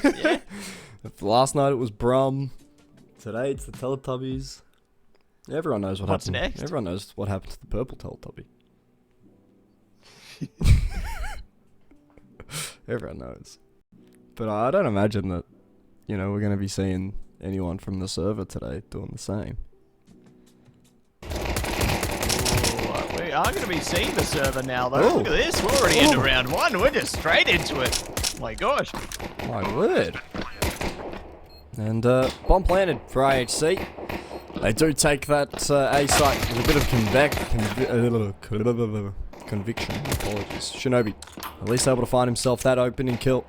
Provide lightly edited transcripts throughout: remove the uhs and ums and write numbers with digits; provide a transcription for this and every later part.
Yeah. Last night it was Brum. Today it's the Teletubbies. Everyone knows what What's happened. next? Everyone knows what happened to the purple Teletubby. Everyone knows. But I don't imagine that, we're going to be seeing anyone from the server today doing the same. We are going to be seeing the server now, though. Ooh. Look at this. We're already into round one. We're just straight into it. Oh my gosh. My word. And bomb planted for IHC. They do take that A site with a bit of conviction. Apologies. Shinobi, at least able to find himself that opening kill.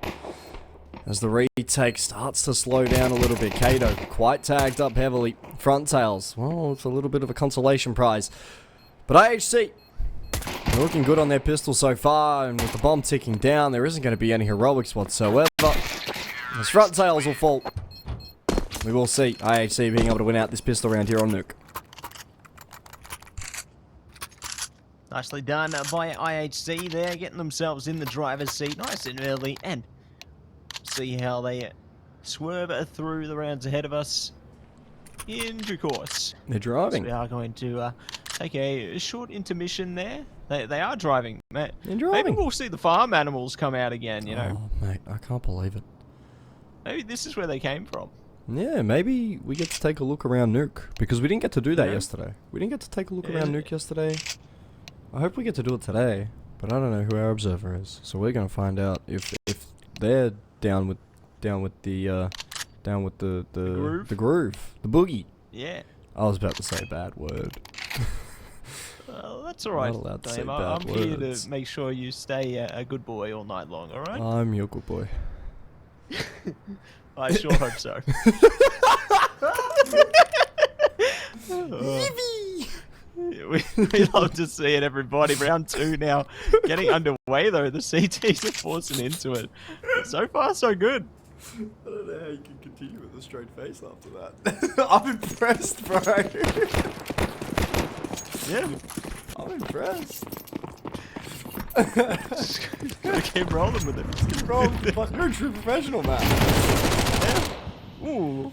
As the retake starts to slow down a little bit. Kato quite tagged up heavily. Front tails. Well, it's a little bit of a consolation prize. But IHC, they're looking good on their pistol so far, and with the bomb ticking down, there isn't going to be any heroics whatsoever. As front tails will fall. We will see IHC being able to win out this pistol round here on Nuke. Nicely done by IHC there, getting themselves in the driver's seat nice and early, and see how they swerve through the rounds ahead of us in due course. They're driving. So we are going to take a short intermission there. They are driving. They're driving. Maybe we'll see the farm animals come out again, Oh, mate, I can't believe it. Maybe this is where they came from. Yeah, maybe we get to take a look around Nuke, because we didn't get to do that yesterday. We didn't get to take a look around Nuke yesterday. I hope we get to do it today, but I don't know who our observer is, so we're gonna find out if they're down with the groove, the boogie. Yeah. I was about to say a bad word. Well, that's alright, Not allowed to say Dame. bad I'm here words. to make sure you stay a good boy all night long, alright? I'm your good boy. I sure hope so. We love to see it, everybody. Round 2 now getting underway, though. The CTs are forcing into it. So far, so good. I don't know how you can continue with a straight face after that. I'm impressed, bro. Yeah. I'm impressed. Gotta keep rolling with it. Keep rolling. You're a true professional, man. Yeah. Ooh.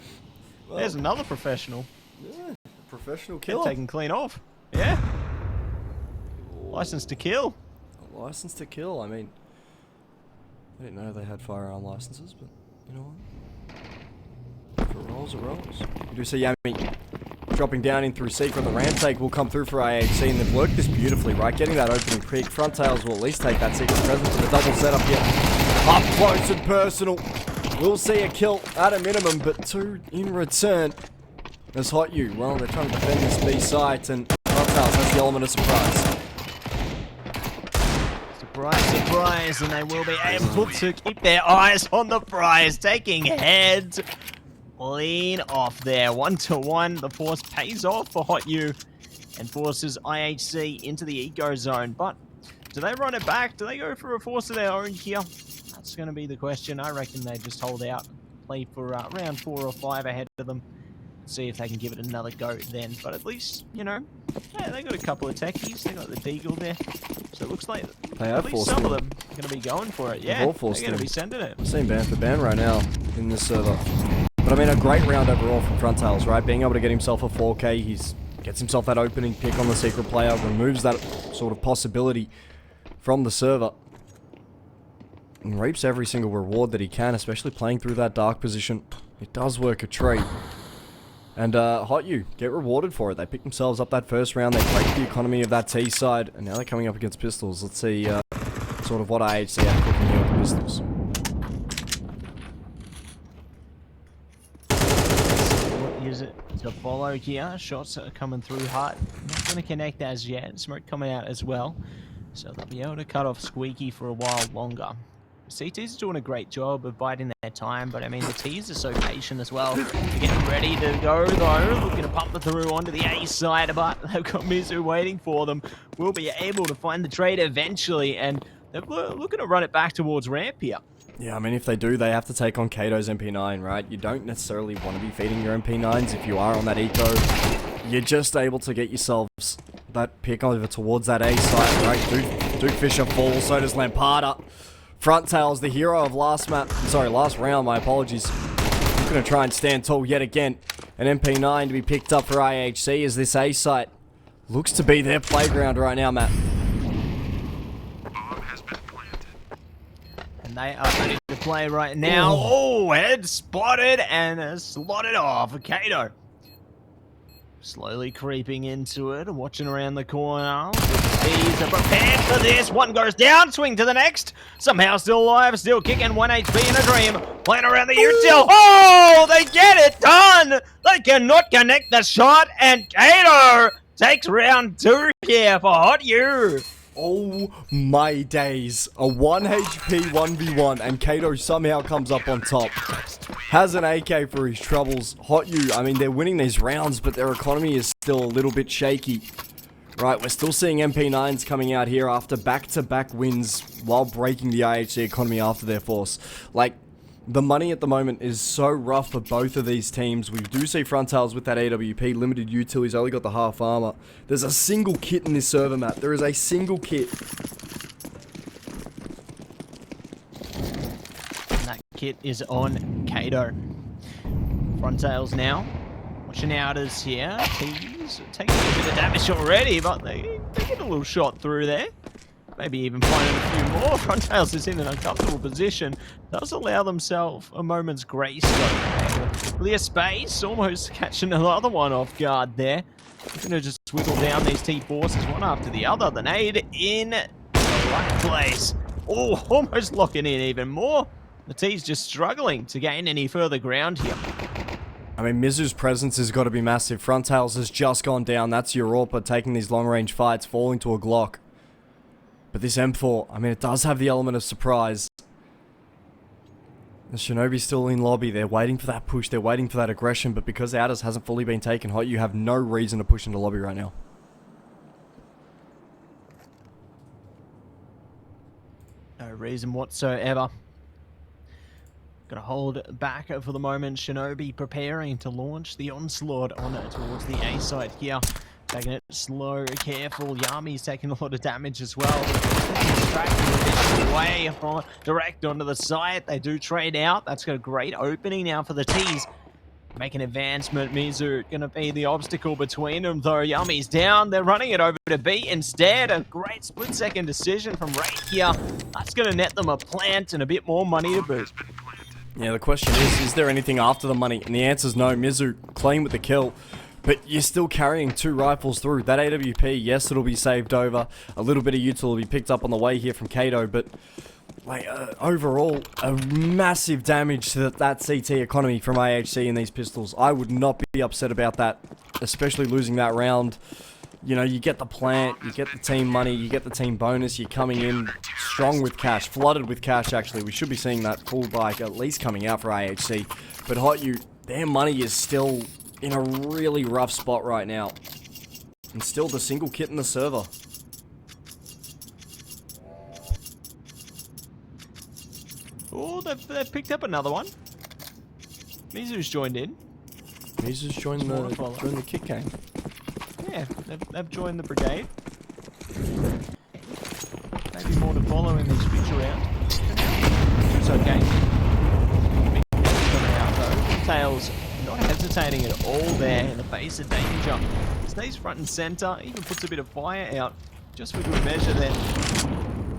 Well, There's another professional. Yeah, professional They're killer. taking clean off. Yeah. License to kill. A license to kill. I mean, I didn't know they had firearm licenses, but you know what? If it rolls, it rolls. You do see Yami dropping down in through secret. The ramp take will come through for IHC, and they've worked this beautifully, right? Getting that opening peak. Front tails will at least take that secret presence to the double setup here. Up close and personal. We'll see a kill at a minimum, but 2 in return. As HOTU, well, they're trying to defend this B site, and front tails has the element of surprise. Surprise, surprise, and they will be able to keep their eyes on the prize, taking heads clean off there. 1-1, the force pays off for HOTU and forces IHC into the eco zone. But do they run it back? Do they go for a force of their own here? That's going to be the question. I reckon they just hold out, play for round 4 or 5 ahead of them. See if they can give it another go then. But at least, yeah, they got a couple of techies. They got the Deagle there. So it looks like They at have least forced some him. of them are going to be going for it. Yeah, all they're forced going to him. be sending it. I'm seeing ban for ban right now in this server. But I mean, a great round overall from front tails, right? Being able to get himself a 4K, gets himself that opening pick on the secret player, removes that sort of possibility from the server. And reaps every single reward that he can, especially playing through that dark position. It does work a treat. And HOTU get rewarded for it. They pick themselves up that first round. They break the economy of that T side, and now they're coming up against pistols. Let's see sort of what IHC have cooking here with the pistols. What is it to follow here? Shots are coming through hard. Not going to connect as yet. Smoke coming out as well. So they'll be able to cut off Squeaky for a while longer. CTs are doing a great job of biding their time, but I mean, the Ts are so patient as well. They're getting ready to go, though. Looking to pump it through onto the A side, but they've got Mizu waiting for them. Will be able to find the trade eventually, and they're looking to run it back towards ramp here. Yeah, I mean, if they do, they have to take on Kato's MP9, right? You don't necessarily want to be feeding your MP9s if you are on that eco. You're just able to get yourselves that pick over towards that A site, right? Duke Fisher falls, so does Lampada. Front Tails, the hero of last round, my apologies. Gonna try and stand tall yet again. An MP9 to be picked up for IHC as this A site looks to be their playground right now, Matt. And they are ready to play right now. Oh, head spotted and slotted off. Kato slowly creeping into it, watching around the corner. He's prepared for this. One goes down, swing to the next. Somehow still alive, still kicking. 1 HP in a dream. Playing around the util. Oh, they get it done. They cannot connect the shot, and Kato takes round 2 here for HOTU. Oh my days. A 1 HP 1v1 and Kato somehow comes up on top. Has an AK for his troubles. HOTU, I mean, they're winning these rounds, but their economy is still a little bit shaky. Right, we're still seeing MP9s coming out here after back-to-back wins while breaking the IHC economy after their force. Like, the money at the moment is so rough for both of these teams. We do see Frontails with that AWP, limited util, he's only got the half armor. There's a single kit in this server map. There is a single kit. And that kit is on Kato. Frontails now. Watching outers here. He's taking a bit of damage already, but they get a little shot through there. Maybe even finding a few more. Frontails is in an uncomfortable position. Does allow themselves a moment's grace though. Clear space, almost catching another one off guard there. We're going to just wiggle down these T forces one after the other. The nade in the right place. Oh, almost locking in even more. The T's just struggling to gain any further ground here. I mean, Mizu's presence has got to be massive. Frontails has just gone down. That's Europa taking these long-range fights, falling to a Glock. But this M4, I mean, it does have the element of surprise. The Shinobi's still in lobby. They're waiting for that push. They're waiting for that aggression. But because Outers hasn't fully been taken hot, you have no reason to push into lobby right now. No reason whatsoever. Gonna hold back for the moment. Shinobi preparing to launch the onslaught on it towards the A side here. Taking it slow, careful. Yami's taking a lot of damage as well. Distracted away from direct onto the site. They do trade out. That's got a great opening now for the T's. Make an advancement. Mizu gonna be the obstacle between them though. Yami's down. They're running it over to B instead. A great split-second decision from Raid here. That's gonna net them a plant and a bit more money to boot. Yeah, the question is there anything after the money? And the answer is no. Mizu clean with the kill. But you're still carrying 2 rifles through. That AWP, yes, it'll be saved over. A little bit of util will be picked up on the way here from Kato. But like, overall, a massive damage to that CT economy from IHC in these pistols. I would not be upset about that, especially losing that round. You know, you get the plant, you get the team money, you get the team bonus, you're coming in strong with cash, flooded with cash actually. We should be seeing that full bike at least coming out for IHC. But HOTU, their money is still in a really rough spot right now. And still the single kit in the server. Oh, they've picked up another one. Mizu's joined in. Mizu's joined the kit game. Yeah, they've joined the brigade. Maybe more to follow in these future rounds. It's okay. Tails not hesitating at all there in the face of danger. Stays front and center, even puts a bit of fire out just for good measure there.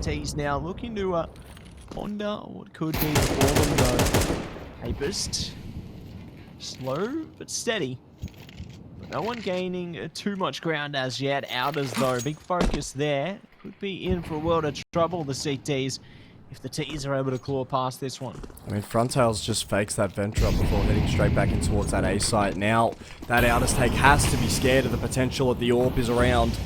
T's now looking to ponder what could be for them though. A burst. Slow but steady. No one gaining too much ground as yet. Outers though, big focus there. Could be in for a world of trouble, the CTs, if the T's are able to claw past this one. I mean, Frontails just fakes that vent drop before heading straight back in towards that A site. Now, that Outers take has to be scared of the potential that the AWP is around.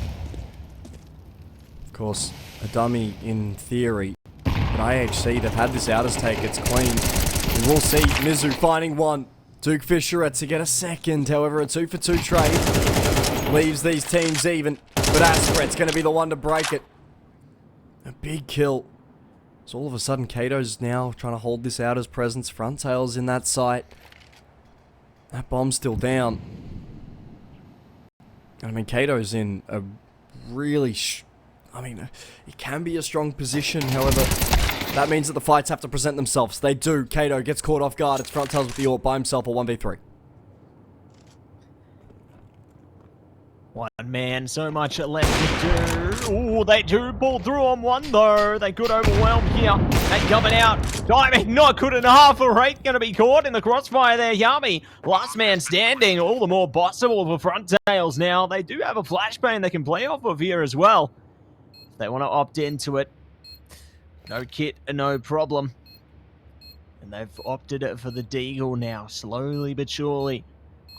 Of course, a dummy in theory. But IHC, they've had this Outers take, it's clean. We will see Mizu finding one. Duke Fisher to get a second, however a 2-for-2 trade leaves these teams even, but Aspret's going to be the one to break it. A big kill. So all of a sudden Kato's now trying to hold this out as presence. Frontails in that site. That bomb's still down. I mean, Kato's in a really, it can be a strong position, however, That means that the fights have to present themselves. They do. Kato gets caught off guard. It's Frontails with the AWP by himself, a 1v3. One man, so much left to do. Ooh, they do pull through on one though. They could overwhelm here. They coming out. Timing not good enough. A rate going to be caught in the crossfire there. Yami, last man standing. All the more possible for Frontails now. They do have a flashbang they can play off of here as well. If they want to opt into it. No kit, no problem. And they've opted for the Deagle now, slowly but surely.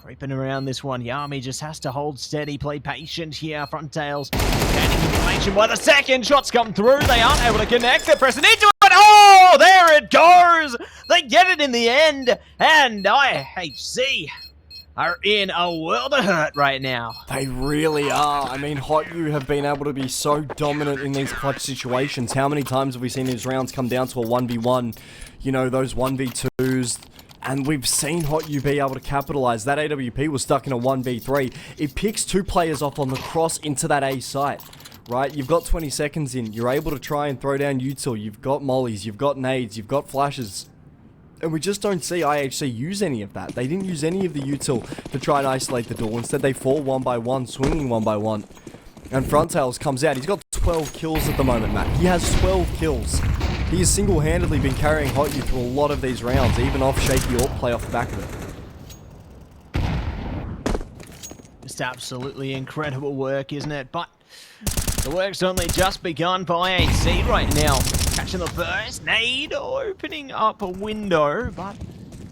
Creeping around this one. Yami just has to hold steady, play patient here. Frontails gaining information by the second. Shots come through. They aren't able to connect. They're pressing into it. Oh, there it goes. They get it in the end. And IHC are in a world of hurt right now. They really are. I mean, HOTU have been able to be so dominant in these clutch situations. How many times have we seen these rounds come down to a 1v1? You know, those 1v2s. And we've seen HOTU be able to capitalize. That AWP was stuck in a 1v3. It picks two players off on the cross into that A site, right? You've got 20 seconds in. You're able to try and throw down util. You've got mollies. You've got nades. You've got flashes. And we just don't see IHC use any of that. They didn't use any of the util to try and isolate the door. Instead, they fall one by one, swinging one by one. And Frontails comes out. He's got 12 kills at the moment, Matt. He has 12 kills. He has single-handedly been carrying HOTU through a lot of these rounds, even off shaky AWP play off the back of it. Just absolutely incredible work, isn't it? But the work's only just begun for IHC right now. Catching the first nade, opening up a window, but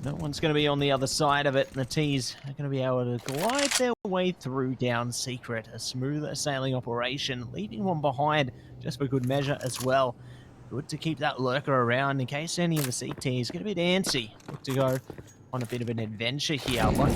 no one's going to be on the other side of it. And the T's are going to be able to glide their way through down secret. A smooth sailing operation, leaving one behind just for good measure as well. Good to keep that lurker around in case any of the CTs get a bit antsy. Look to go on a bit of an adventure here. But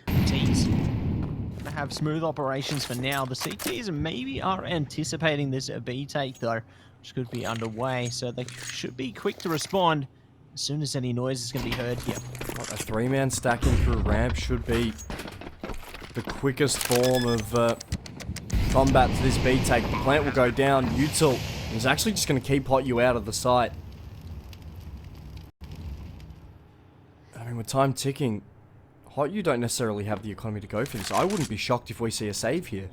the T's gonna have smooth operations for now. The CTs maybe are anticipating this B take though, which could be underway. So they should be quick to respond as soon as any noise is going to be heard here. What, a three-man stacking through ramp should be the quickest form of combat to this B take. The plant will go down. Util is actually just going to keep HOTU out of the site. I mean, with time ticking, HOTU don't necessarily have the economy to go for this. I wouldn't be shocked if we see a save here.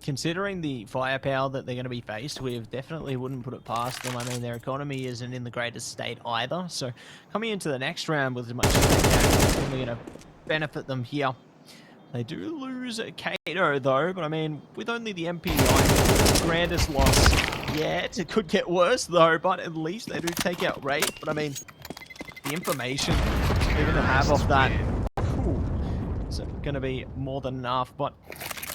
Considering the firepower that they're going to be faced with, definitely wouldn't put it past them. I mean, their economy isn't in the greatest state either. So coming into the next round with as much as they can, it's definitely going to benefit them here. They do lose Kato though, but I mean, with only the MP9, grandest loss yet. It could get worse though, but at least they do take out Raid. But I mean, the information they're going to have off that is going to be more than enough. But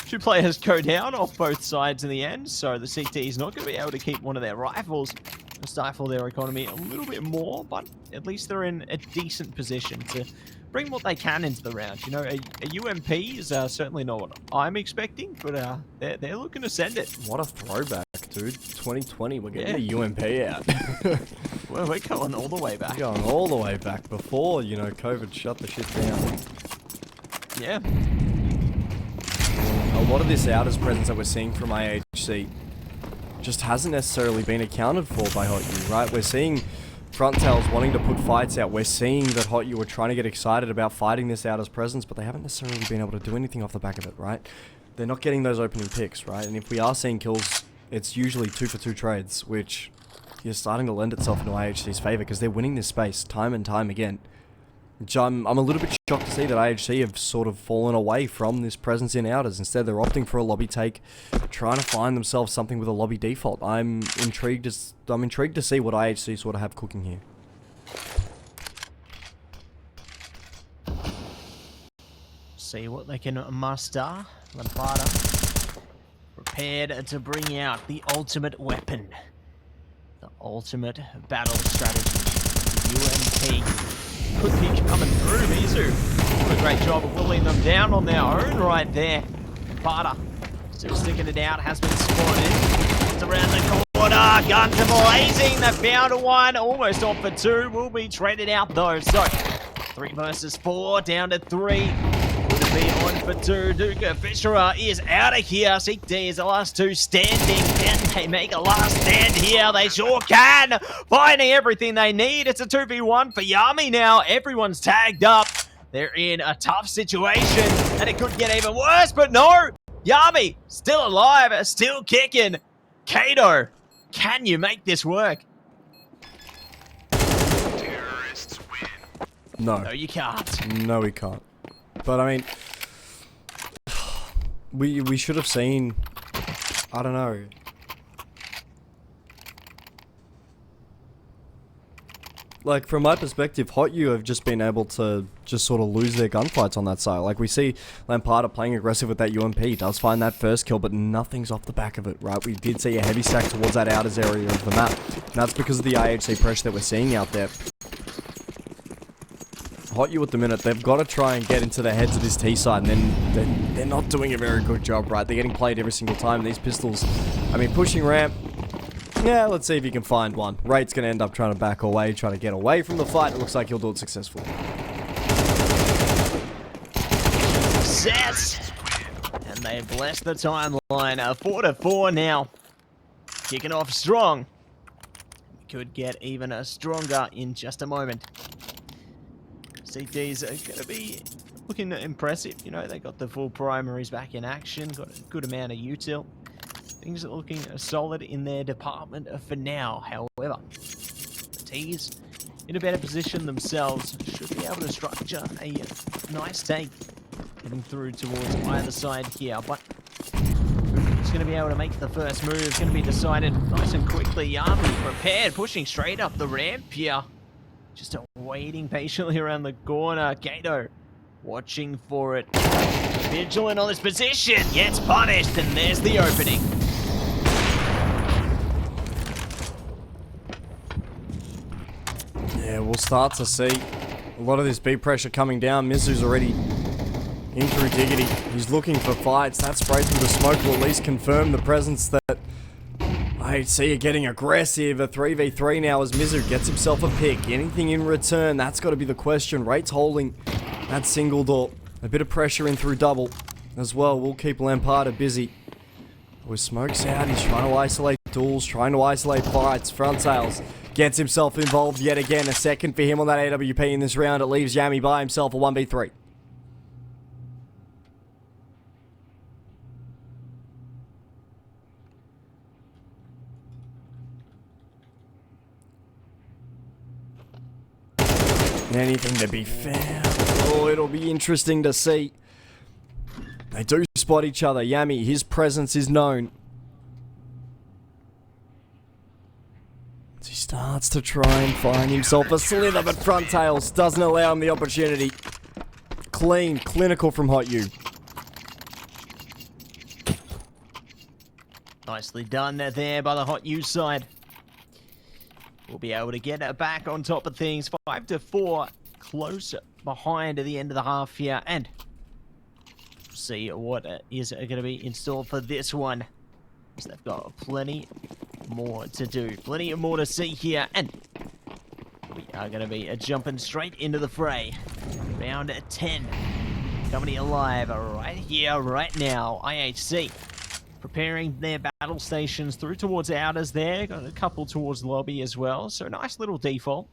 two players go down off both sides in the end, so the CT is not going to be able to keep one of their rifles and stifle their economy a little bit more, but at least they're in a decent position to bring what they can into the round. You know, a UMP is certainly not what I'm expecting, but they're looking to send it. What a throwback, dude. 2020, we're getting a UMP out. Well, we're going all the way back. We're going all the way back before, you know, COVID shut the shit down. Yeah. A lot of this outers presence that we're seeing from IHC just hasn't necessarily been accounted for by HOTU, right? We're seeing Frontails wanting to put fights out. We're seeing that HOTU are trying to get excited about fighting this outers presence, but they haven't necessarily been able to do anything off the back of it, right? They're not getting those opening picks, right? And if we are seeing kills, it's usually 2-for-2 trades, which is starting to lend itself into IHC's favor because they're winning this space time and time again. Which I'm a little bit shocked to see that IHC have sort of fallen away from this presence in outers. Instead, they're opting for a lobby take, trying to find themselves something with a lobby default. I'm intrigued to see what IHC sort of have cooking here. See what they can muster. Lampada prepared to bring out the ultimate weapon, the ultimate battle strategy, UMP. Could be coming through. Mizu doing a great job of willing them down on their own right there. Lampada still sticking it out, has been spotted. Just around the corner, guns are blazing. They found one, almost off for two. Will be traded out though. So 3 versus 4, down to 3. Good will be on for two. Nuke Fisherer is out of here. Seek D is the last two standing. Can they make a last stand here? They sure can. Finding everything they need. It's a 2v1 for Yami now. Everyone's tagged up. They're in a tough situation, and it could get even worse, but no! Yami, still alive, still kicking. Kato, can you make this work? Terrorists win. No. No, you can't. No, we can't. But I mean, we should have seen, I don't know. Like, from my perspective, HOTU have just been able to just sort of lose their gunfights on that side. Like, we see lampada playing aggressive with that UMP, does find that first kill, but nothing's off the back of it, right? We did see a heavy stack towards that outers area of the map. And that's because of the IHC pressure that we're seeing out there. HOTU at the minute, they've got to try and get into the heads of this T side, and then they're not doing a very good job, right? They're getting played every single time. These pistols, I mean, pushing ramp. Yeah, let's see if he can find one. Raid's going to end up trying to back away, trying to get away from the fight. It looks like he'll do it successfully. Set! And they bless the timeline. 4-4 now. Kicking off strong. Could get even stronger in just a moment. CTs are going to be looking impressive. You know, they got the full primaries back in action. Got a good amount of util. Things are looking solid in their department for now. However, the T's in a better position themselves should be able to structure a nice take heading through towards either side here. But who's going to be able to make the first move? Going to be decided nice and quickly. Yami prepared, pushing straight up the ramp here. Just waiting patiently around the corner. Kato watching for it. Vigilant on this position. Gets punished, and there's the opening. Yeah, we'll start to see a lot of this B pressure coming down. Mizu's already in through Diggity. He's looking for fights. That spray through the smoke will at least confirm the presence that IHC are getting aggressive. A 3v3 now as Mizu gets himself a pick. Anything in return? That's got to be the question. Rate's holding that single door. A bit of pressure in through double as well. We'll keep lampada busy. With smokes out, he's trying to isolate duels, trying to isolate fights. Frontails gets himself involved yet again. A second for him on that AWP in this round. It leaves Yami by himself, a 1v3. Anything to be found. Oh, it'll be interesting to see. They do spot each other. Yami, his presence is known. He starts to try and find himself a slither, but Frontails doesn't allow him the opportunity. Clean, clinical from HOTU. Nicely done there by the HOTU side. We'll be able to get it back on top of things. 5-4, close behind at the end of the half here, and see what is going to be in store for this one. So they've got plenty more to do, plenty more to see here, and we are going to be jumping straight into the fray. Round 10 coming alive right here, right now. IHC preparing their battle stations through towards outers there. Got a couple towards lobby as well. So nice little default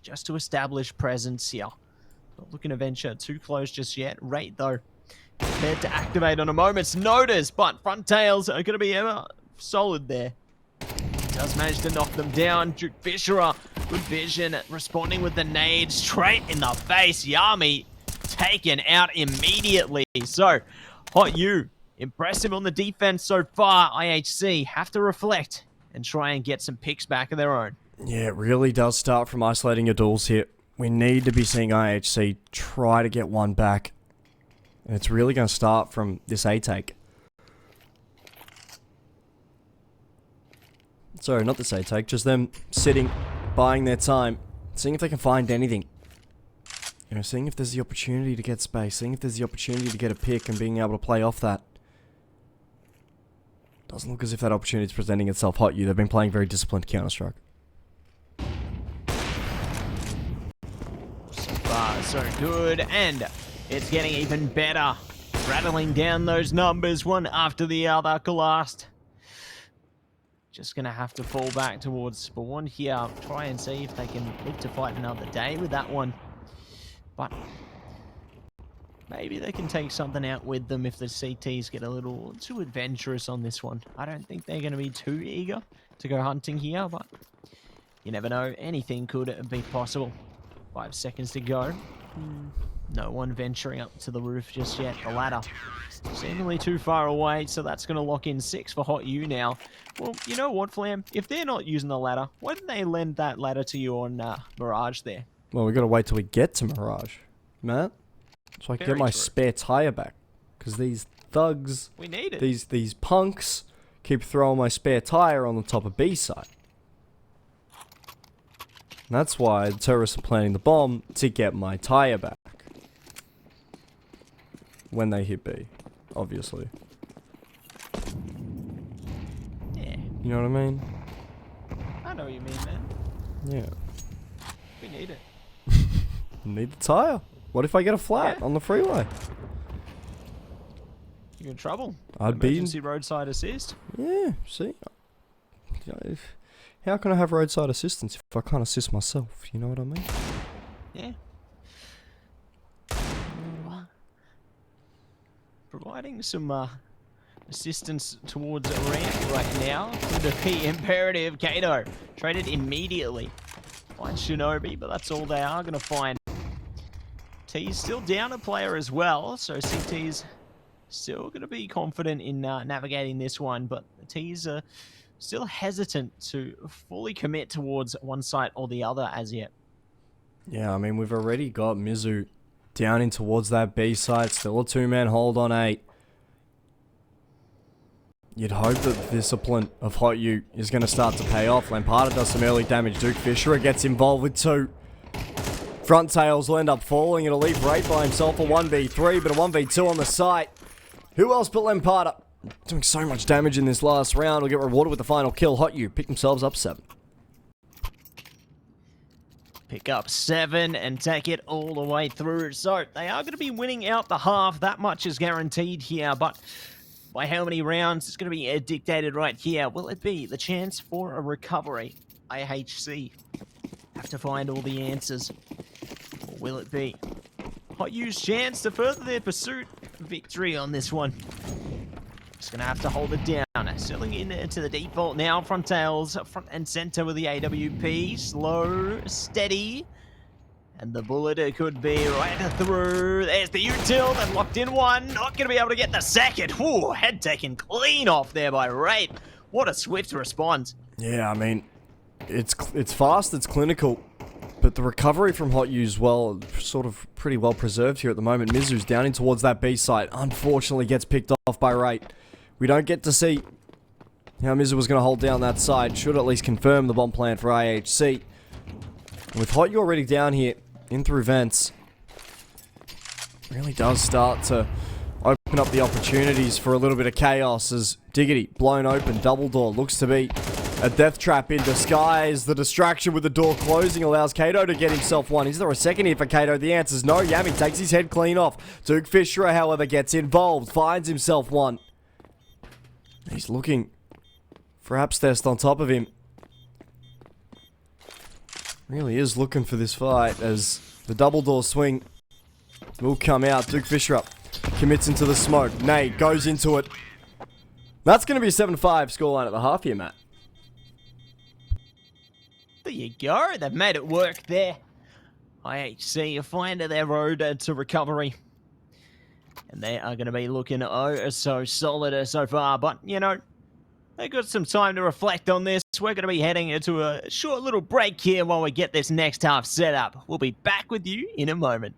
just to establish presence here. Not looking to venture too close just yet. Rate though prepared to activate on a moment's notice, but Frontails are going to be solid there. Does manage to knock them down. Nuke Fisherer, good vision, responding with the nade straight in the face. Yami taken out immediately. So HOTU impressive on the defense so far. IHC have to reflect and try and get some picks back of their own. Yeah, it really does start from isolating your duels here. We need to be seeing IHC try to get one back. And it's really going to start from this A-take. Sorry, not this A-take, just them sitting, buying their time, seeing if they can find anything. You know, seeing if there's the opportunity to get space, seeing if there's the opportunity to get a pick and being able to play off that. Doesn't look as if that opportunity is presenting itself. HOTU, they've been playing very disciplined Counter-Strike. So far, so good. And It's getting even better. Rattling down those numbers one after the other. Galast just going to have to fall back towards spawn here. Try and see if they can live to fight another day with that one. But maybe they can take something out with them if the CTs get a little too adventurous on this one. I don't think they're going to be too eager to go hunting here, but you never know. Anything could be possible. 5 seconds to go. No one venturing up to the roof just yet. The ladder seemingly too far away, so that's going to lock in 6 for HOTU now. Well, you know what, Flam? If they're not using the ladder, why didn't they lend that ladder to you on Mirage there? Well, we got to wait till we get to Mirage, Matt. So I can get my spare tire back. Because these thugs, we need it. These punks keep throwing my spare tire on the top of B side. And that's why the terrorists are planning the bomb to get my tire back. When they hit B, obviously. Yeah. You know what I mean? I know what you mean, man. Yeah. We need it. Need the tire. What if I get a flat on the freeway? You're in trouble. I'd be Emergency roadside assist. Yeah, see? How can I have roadside assistance if I can't assist myself? You know what I mean? Yeah. Providing some assistance towards a ramp right now would be imperative. Kato traded immediately. Find Shinobi, but that's all they are going to find. T's still down a player as well, so CT's still going to be confident in navigating this one, but the T's are still hesitant to fully commit towards one side or the other as yet. Yeah, I mean, we've already got Mizu down in towards that B side, still a 2-man hold on 8. You'd hope that the discipline of HOTU is going to start to pay off. Lampada does some early damage. Duke Fisher gets involved with 2. Front tails will end up falling. It'll leave Raid by himself a 1v3, but a 1v2 on the site. Who else but Lampada? Doing so much damage in this last round. Will get rewarded with the final kill. HOTU pick themselves up 7. Pick up 7 and take it all the way through. So they are going to be winning out the half. That much is guaranteed here, but by how many rounds it's going to be dictated right here. Will it be the chance for a recovery? IHC have to find all the answers. Or will it be HOTU's chance to further their pursuit of victory on this one? Just going to have to hold it down. Settling into the default now. Front tails, front and center with the AWP. Slow, steady. And the bullet could be right through. There's the util. They've locked in one. Not going to be able to get the second. Ooh, head taken clean off there by Rape. What a swift response. Yeah, I mean, it's fast, it's clinical. But the recovery from HOTU as well, sort of pretty well preserved here at the moment. Mizu's down in towards that B site. Unfortunately gets picked off by Rape. We don't get to see how Mizu was going to hold down that side. Should at least confirm the bomb plan for IHC. With HOTU already down here, in through vents, really does start to open up the opportunities for a little bit of chaos as Diggity blown open. Double door looks to be a death trap in disguise. The distraction with the door closing allows Kato to get himself one. Is there a second here for Kato? The answer's no. Yami takes his head clean off. Duke Fisher, however, gets involved. Finds himself one. He's looking for Abstest on top of him. Really is looking for this fight as the double door swing will come out. Duke Fisher up. Commits into the smoke. Nade goes into it. That's going to be a 7-5 scoreline at the half here, Matt. There you go. They've made it work there. IHC find their road to recovery. And they are going to be looking oh so solid so far. But, you know, they got some time to reflect on this. We're going to be heading into a short little break here while we get this next half set up. We'll be back with you in a moment.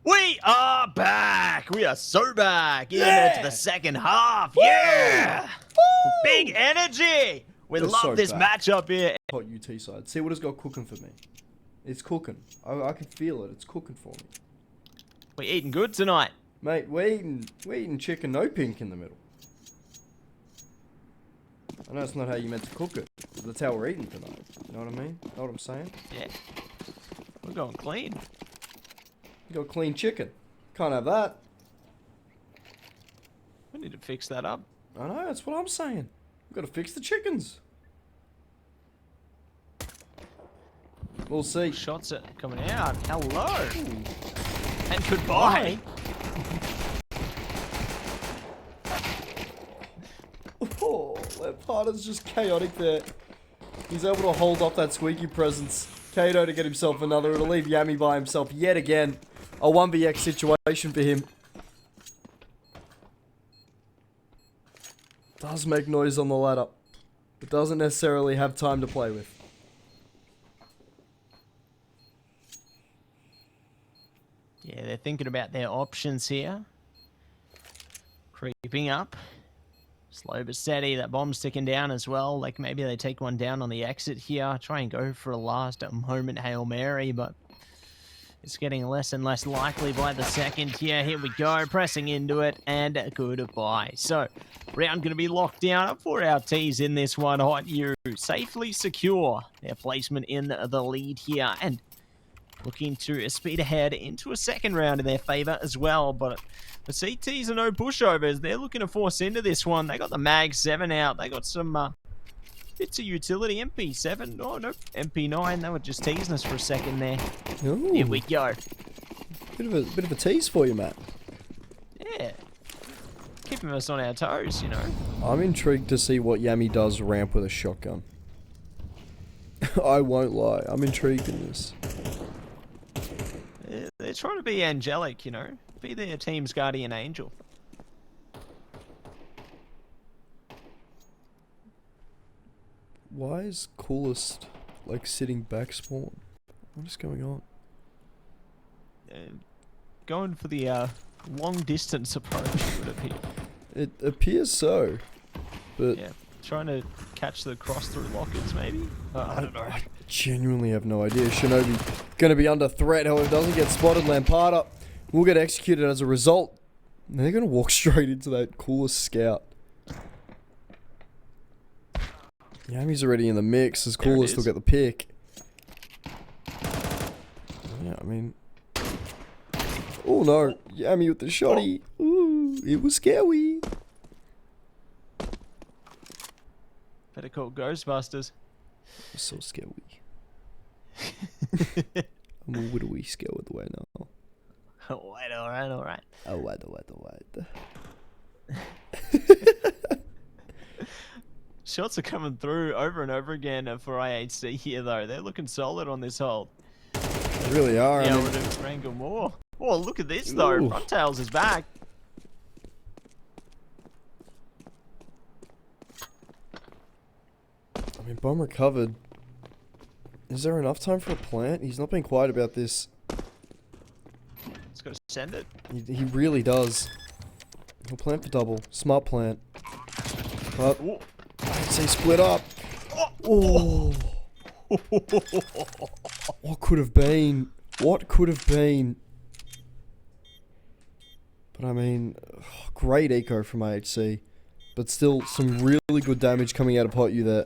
We are back. We are so back into the second half. Yeah. Big energy. We We're love so this back. matchup here. Hot UT side. See what it's got cooking for me. It's cooking. I can feel it. It's cooking for me. We're eating good tonight. Mate, we're eating chicken, no pink in the middle. I know it's not how you meant to cook it, but that's how we're eating tonight. You know what I mean? Know what I'm saying? Yeah. We're going clean. You got clean chicken. Can't have that. We need to fix that up. I know, that's what I'm saying. We've got to fix the chickens. We'll see. Shots are coming out. Hello. And goodbye. Oh, Lampada's just chaotic there. He's able to hold off that squeaky presence. Kato to get himself another. It'll leave Yami by himself yet again. A 1vx situation for him. Does make noise on the ladder, but doesn't necessarily have time to play with. Yeah, they're thinking about their options here. Creeping up. Slow but steady. That bomb's ticking down as well. Like maybe they take one down on the exit here. Try and go for a last moment Hail Mary, but it's getting less and less likely by the second here. Here we go. Pressing into it and goodbye. So, round going to be locked down for our T's in this one. HOTU safely secure their placement in the lead here and looking to speed ahead into a second round in their favor as well. But the CTs are no pushovers. They're looking to force into this one. They got the Mag 7 out. They got some bits of utility. MP7. Oh, no. MP9. They were just teasing us for a second there. Ooh. Here we go. Bit of a tease for you, Matt. Yeah. Keeping us on our toes, you know. I'm intrigued to see what Yami does ramp with a shotgun. I won't lie. I'm intrigued in this. They're trying to be angelic, you know. Be their team's guardian angel. Why is Coolest like sitting back spawn? What is going on? Going for the long distance approach, would it be? It appears so, but Yeah, trying to catch the cross through lockets, maybe? I don't know. I genuinely have no idea. Shinobi gonna be under threat. However, doesn't get spotted. Lampada will get executed as a result. And they're gonna walk straight into that Coolest scout. Yami's already in the mix. As There it Coolest will is. get the pick. Yeah, I mean. Oh no, Yami with the shotty. Ooh, it was scary. Better call Ghostbusters. So scary. I'm a widowy scared away now. Alright. Oh, what. Shots are coming through over and over again for IHC here, though. They're looking solid on this hold. They really are. Yeah, I mean, we're to wrangle more. Oh, look at this, though. Ooh. Frontails is back. bomb recovered. Is there enough time for a plant? He's not being quiet about this. It's got to send it. He really does. He'll plant for double. Smart plant. But Ooh. I'd say split up. Oh. What could have been? What could have been? But I mean, great eco from IHC. But still, some really good damage coming out of HOTU there.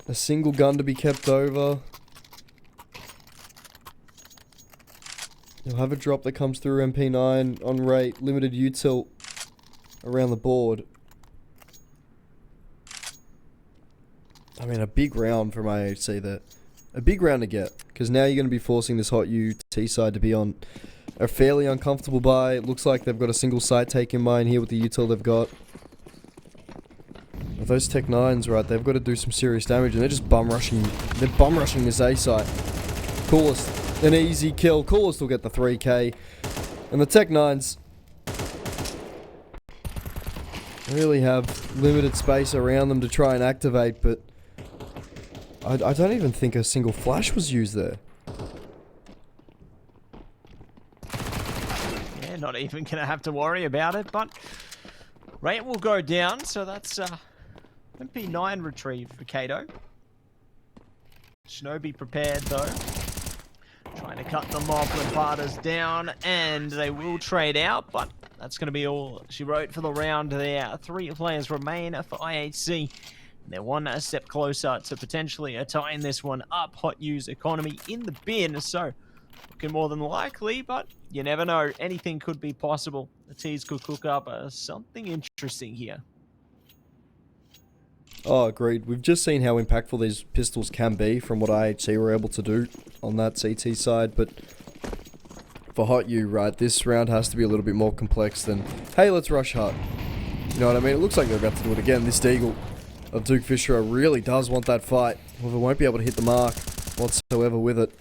A single gun to be kept over. You'll have a drop that comes through MP9 on rate. Limited util around the board. I mean, a big round from IHC there. A big round to get. Because now you're going to be forcing this HOTU T side to be on a fairly uncomfortable buy. It looks like they've got a single site take in mind here with the util they've got. With those Tech 9s, right, they've got to do some serious damage. And they're just bum rushing. They're bum rushing this A site. Coolest. An easy kill. Coolest will get the 3k. And the Tech 9s really have limited space around them to try and activate, but I don't even think a single flash was used there. not even going to have to worry about it, but rate will go down, so that's MP9 retrieve for Kato. Shinobi prepared, though. Trying to cut them off, Lampada's down, and they will trade out, but that's going to be all she wrote for the round there. 3 players remain for IHC. They're one step closer to potentially tying this one up. HOTU's economy in the bin, so looking more than likely, but you never know. Anything could be possible. The T's could cook up something interesting here. Oh, agreed. We've just seen how impactful these pistols can be from what IHC were able to do on that CT side, but for HOTU, right, this round has to be a little bit more complex than, hey, let's rush hard. You know what I mean? It looks like they're about to do it again. This Deagle of Duke Fisher really does want that fight. However, won't be able to hit the mark whatsoever with it.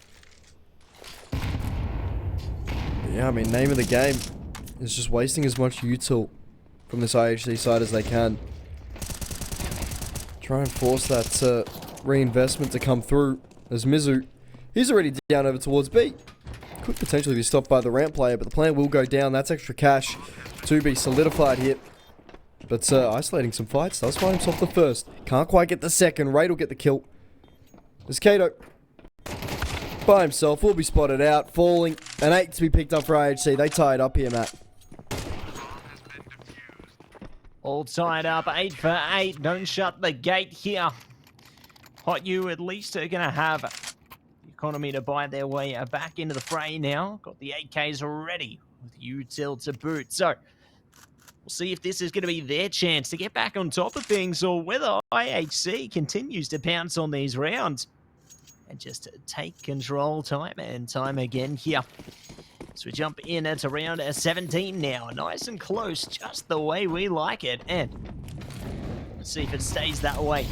But yeah, I mean, name of the game is just wasting as much util from this IHC side as they can. Try and force that reinvestment to come through as Mizu, he's already down over towards B. Could potentially be stopped by the ramp player, but the plan will go down. That's extra cash to be solidified here. But isolating some fights, does find himself the first. Can't quite get the second. Raid will get the kill. There's Kato by himself, will be spotted out, falling. An 8 to be picked up for IHC. They tie it up here, Matt. All tied up, 8 for 8. Don't shut the gate here. HOTU at least are going to have the economy to buy their way back into the fray now. Got the 8Ks ready with util to boot. So we'll see if this is going to be their chance to get back on top of things or whether IHC continues to pounce on these rounds and just take control time and time again here. So we jump in at around 17 now. Nice and close, just the way we like it. And let's see if it stays that way.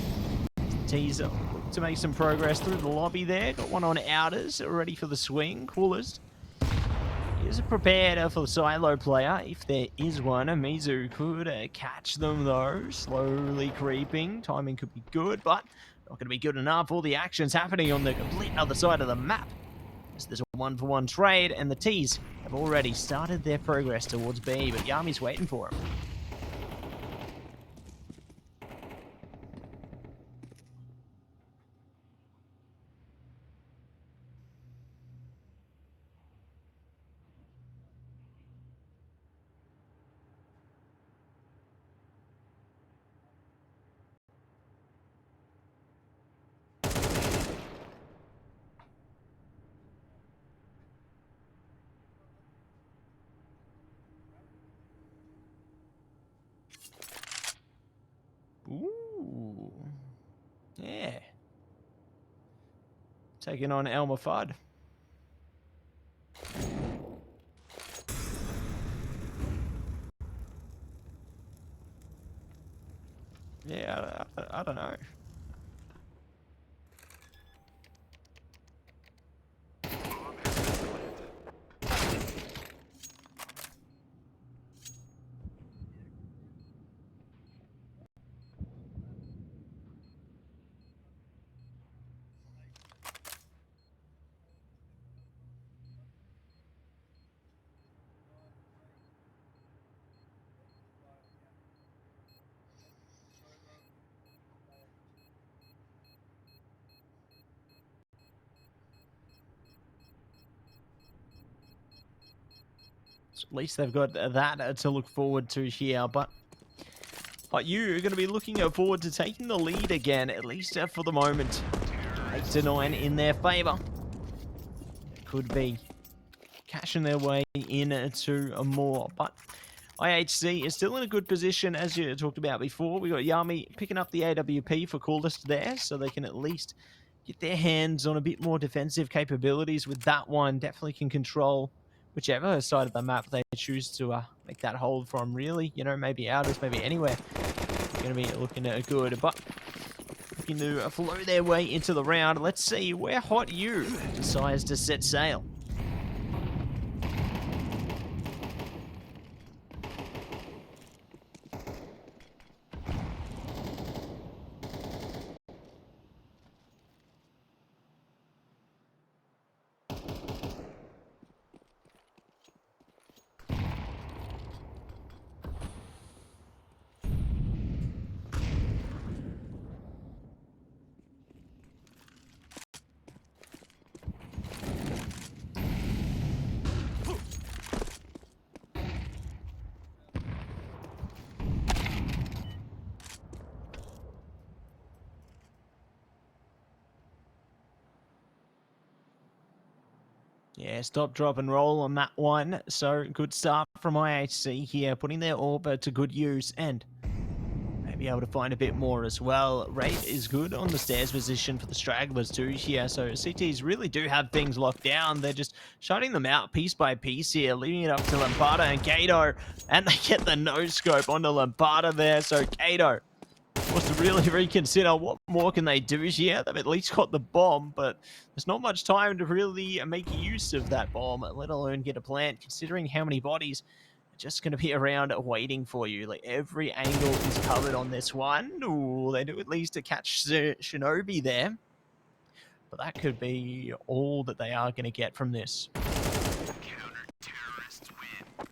Teaser to make some progress through the lobby there. Got one on outers, ready for the swing. Coolest is prepared for the silo player, if there is one. Mizu could catch them though, slowly creeping. Timing could be good, but not going to be good enough. All the action's happening on the complete other side of the map. There's a 1-for-1 trade, and the T's have already started their progress towards B, but Yami's waiting for him. Ooh. Yeah. Taking on Elmer Fudd. Yeah, I don't know. So at least they've got that to look forward to here, but HOTU are going to be looking forward to taking the lead again, at least for the moment. 8 to 9 in their favor. Could be cashing their way into more, but IHC is still in a good position, as you talked about before. We got Yami picking up the AWP for Coolest there, so they can at least get their hands on a bit more defensive capabilities with that one. Definitely can control whichever side of the map they choose to make that hold from, really. You know, maybe outers, maybe anywhere. Going to be looking good, but looking to flow their way into the round. Let's see where HOTU decides to set sail. Yeah, stop, drop, and roll on that one. So, good start from IHC here, putting their AWP to good use, and maybe able to find a bit more as well. Rate is good on the stairs position for the stragglers too here, so CTs really do have things locked down. They're just shutting them out piece by piece here, leaving it up to lampada and Kato, and they get the no-scope onto lampada there, so Kato wants to really reconsider what more can they do here. They've at least got the bomb, but there's not much time to really make use of that bomb, let alone get a plant, considering how many bodies are just going to be around waiting for you. Like, every angle is covered on this one. Ooh, they do at least to catch Shinobi there, but that could be all that they are going to get from this. Counter-terrorists win.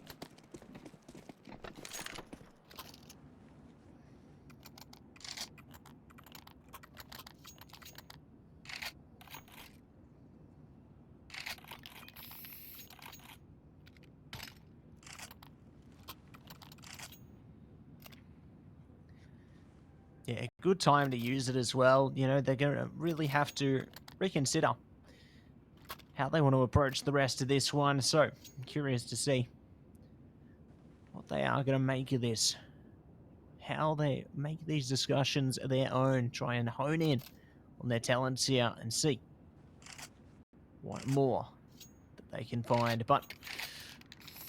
Yeah, good time to use it as well. You know, they're going to really have to reconsider how they want to approach the rest of this one. So, I'm curious to see what they are going to make of this. How they make these discussions their own. Try and hone in on their talents here and see what more that they can find. But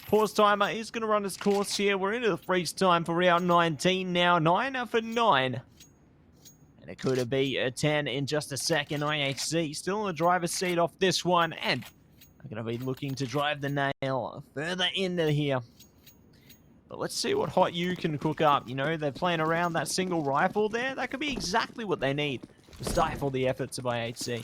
pause timer is going to run its course here. We're into the freeze time for round 19 now. 9 for 9. And it could be a 10 in just a second. IHC still in the driver's seat off this one. And are going to be looking to drive the nail further into here. But let's see what HOTU can cook up. You know, they're playing around that single rifle there. That could be exactly what they need to stifle the efforts of IHC.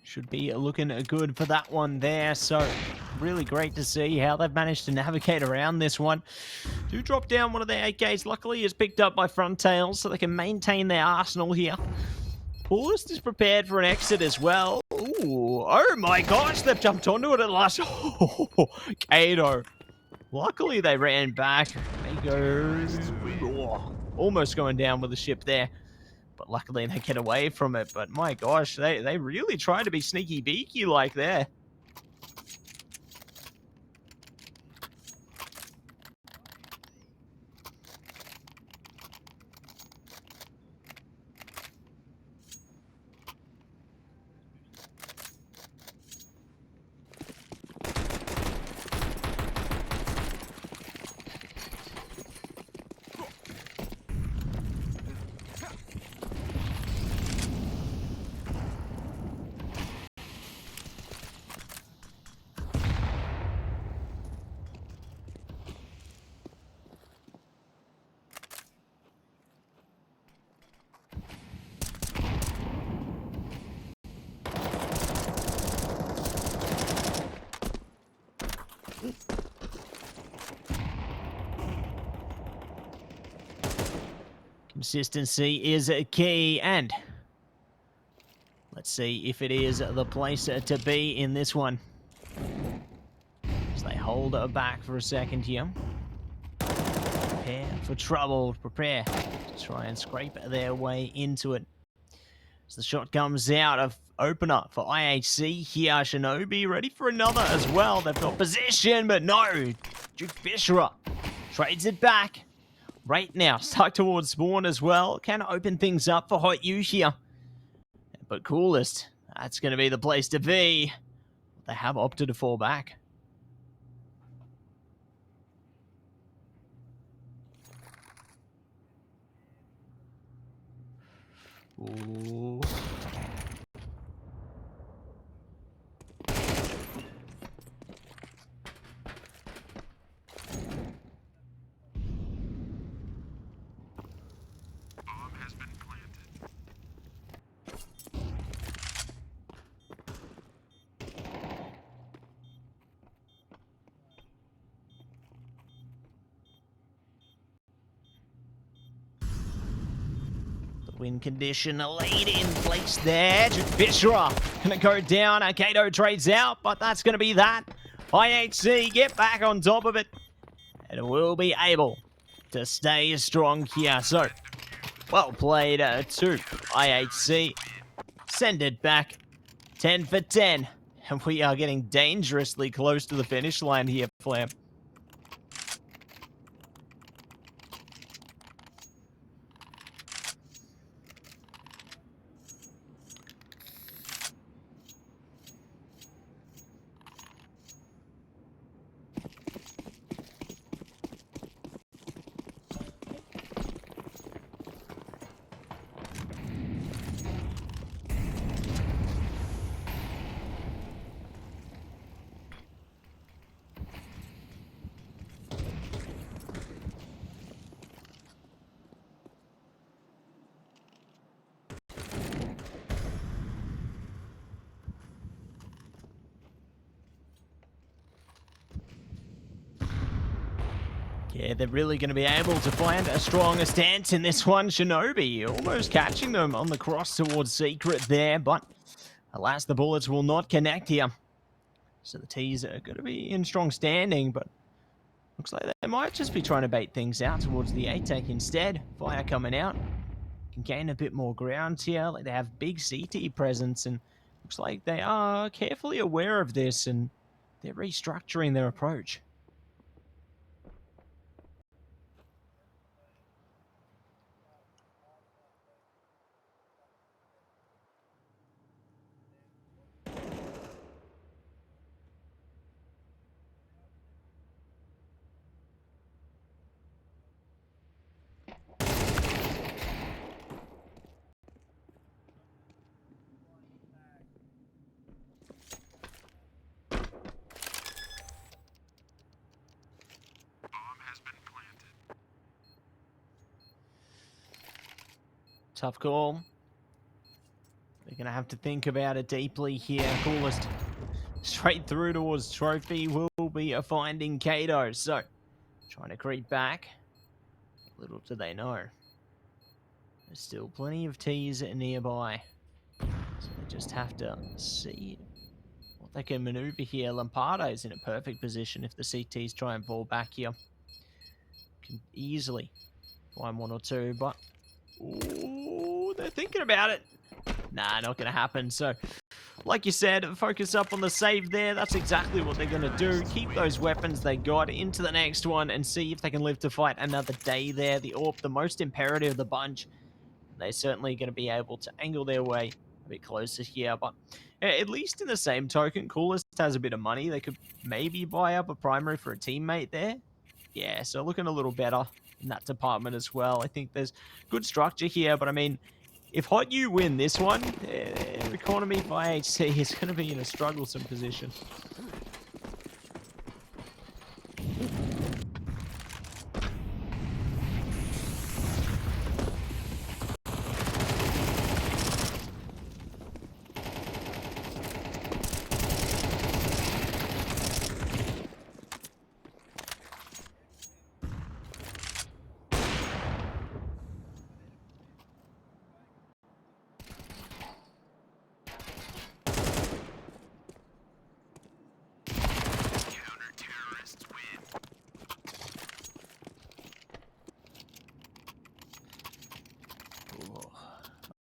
Should be looking good for that one there. So, really great to see how they've managed to navigate around this one. Do drop down one of their AKs. Luckily, it's picked up by Frontails, so they can maintain their arsenal here. Paulist is prepared for an exit as well. Ooh, oh my gosh, they've jumped onto it at last. Oh, Kato. Luckily, they ran back. They go... Oh, almost going down with the ship there. But luckily they get away from it. But my gosh, they really try to be sneaky beaky like there. Consistency is a key, and let's see if it is the place to be in this one. As they hold her back for a second here. Prepare for trouble. Prepare to try and scrape their way into it. As the shot comes out of opener for IHC here. Shinobi ready for another as well. They've got position, but no. Duke Fisher trades it back. Right now, stuck towards spawn as well. Can open things up for HOTU here. But coolest, that's going to be the place to be. They have opted to fall back. Ooh. Bomb has been planted. Win condition laid in place there. Vishra gonna go down. Kato trades out, but that's gonna be that. IHC get back on top of it, and will be able to stay strong here. So, well played to IHC. Send it back. 10 for 10. And we are getting dangerously close to the finish line here, Flam. Yeah, they're really going to be able to find a stronger stance in this one. Shinobi almost catching them on the cross towards Secret there, but alas, the bullets will not connect here. So the T's are going to be in strong standing, but looks like they might just be trying to bait things out towards the A-Tech instead. Fire coming out. Can gain a bit more ground here. Like they have big CT presence, and looks like they are carefully aware of this, and they're restructuring their approach. Tough call. They're going to have to think about it deeply here. Coolest straight through towards Trophy will be a finding Kato. So, trying to creep back. Little do they know. There's still plenty of T's nearby. So they just have to see what they can maneuver here. Lampada is in a perfect position if the CTs try and fall back here. Can easily find one or two, but ooh, they're thinking about it. Nah, not gonna happen. So, like you said, focus up on the save there. That's exactly what they're gonna do. Keep those weapons they got into the next one and see if they can live to fight another day there. The AWP, the most imperative of the bunch. They're certainly gonna be able to angle their way a bit closer here, but at least in the same token, Coolest has a bit of money. They could maybe buy up a primary for a teammate there. Yeah, so looking a little better in that department as well. I think there's good structure here, but I mean, if HOTU win this one, their economy by IHC is going to be in a strugglesome position. Counter-terrorists win.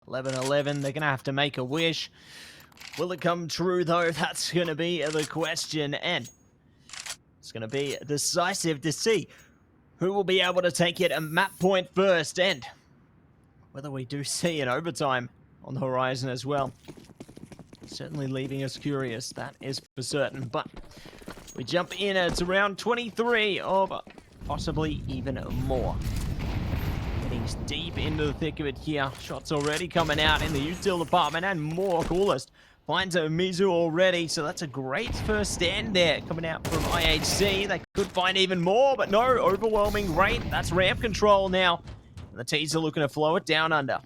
11-11, they're going to have to make a wish. Will it come true, though? That's going to be the question, and it's going to be decisive to see who will be able to take it a map point first, and whether we do see an overtime on the horizon as well. Certainly leaving us curious, that is for certain, but we jump in at round 23 of possibly even more. Getting He's deep into the thick of it here. Shots already coming out in the util department, and more. Coolest finds a Mizu already, so that's a great first stand there coming out from IHC. They could find even more, but no, overwhelming rate. That's ramp control now. And the T's are looking to flow it down under.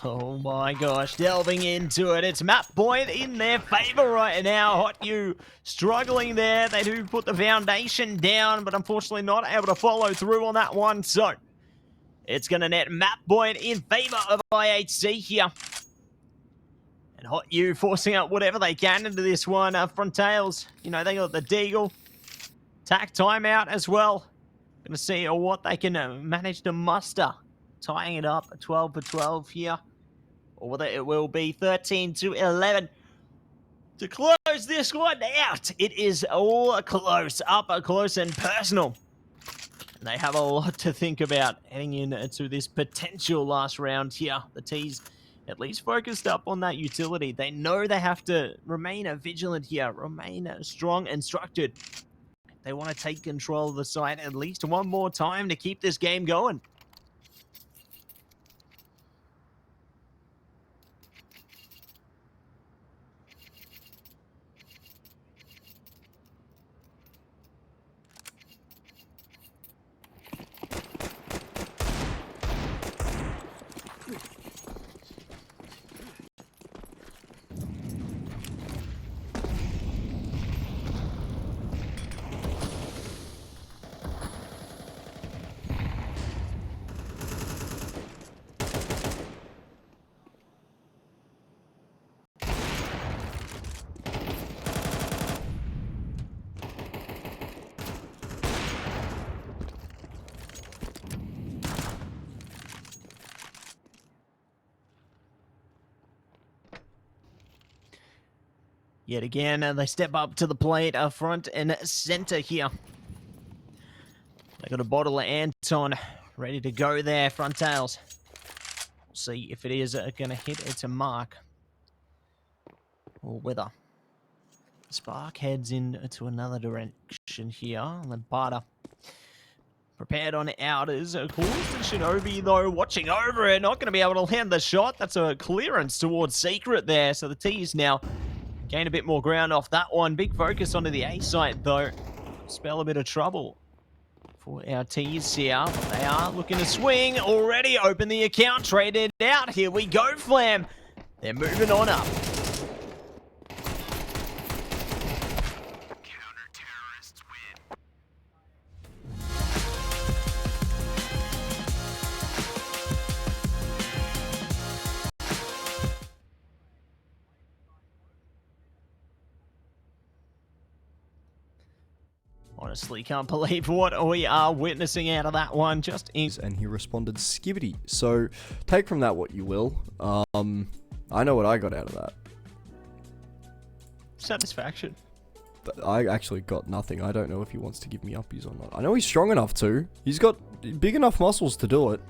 Oh my gosh, delving into it. It's map point in their favor right now. HOTU struggling there. They do put the foundation down, but unfortunately not able to follow through on that one. So it's going to net map point in favor of IHC here. And HOTU forcing out whatever they can into this one. Frontales, you know, they got the Deagle. Tack timeout as well. Going to see what they can manage to muster. Tying it up, 12 for 12 here. Or whether it will be 13 to 11 to close this one out. It is all close, up close and personal. And they have a lot to think about heading into this potential last round here. The T's at least focused up on that utility. They know they have to remain vigilant here, remain strong and structured. They want to take control of the site at least one more time to keep this game going. Yet again, they step up to the plate, front and center here. They got a bottle of Anton ready to go there, Frontales. See if it is going to hit its mark. Or whether Spark heads into another direction here. Lampada prepared on outers. Of course, the Shinobi, though, watching over it. Not going to be able to land the shot. That's a clearance towards Secret there. So the T's now gain a bit more ground off that one. Big focus onto the A site, though. Spell a bit of trouble for our T's here. They are looking to swing. Already open the account. Traded out. Here we go, Flam. They're moving on up. Counter-terrorists win. Honestly, can't believe what we are witnessing out of that one. Just in. And he responded skibbity. So take from that what you will. I know what I got out of that. Satisfaction. I actually got nothing. I don't know if he wants to give me uppies or not. I know he's strong enough to. He's got big enough muscles to do it.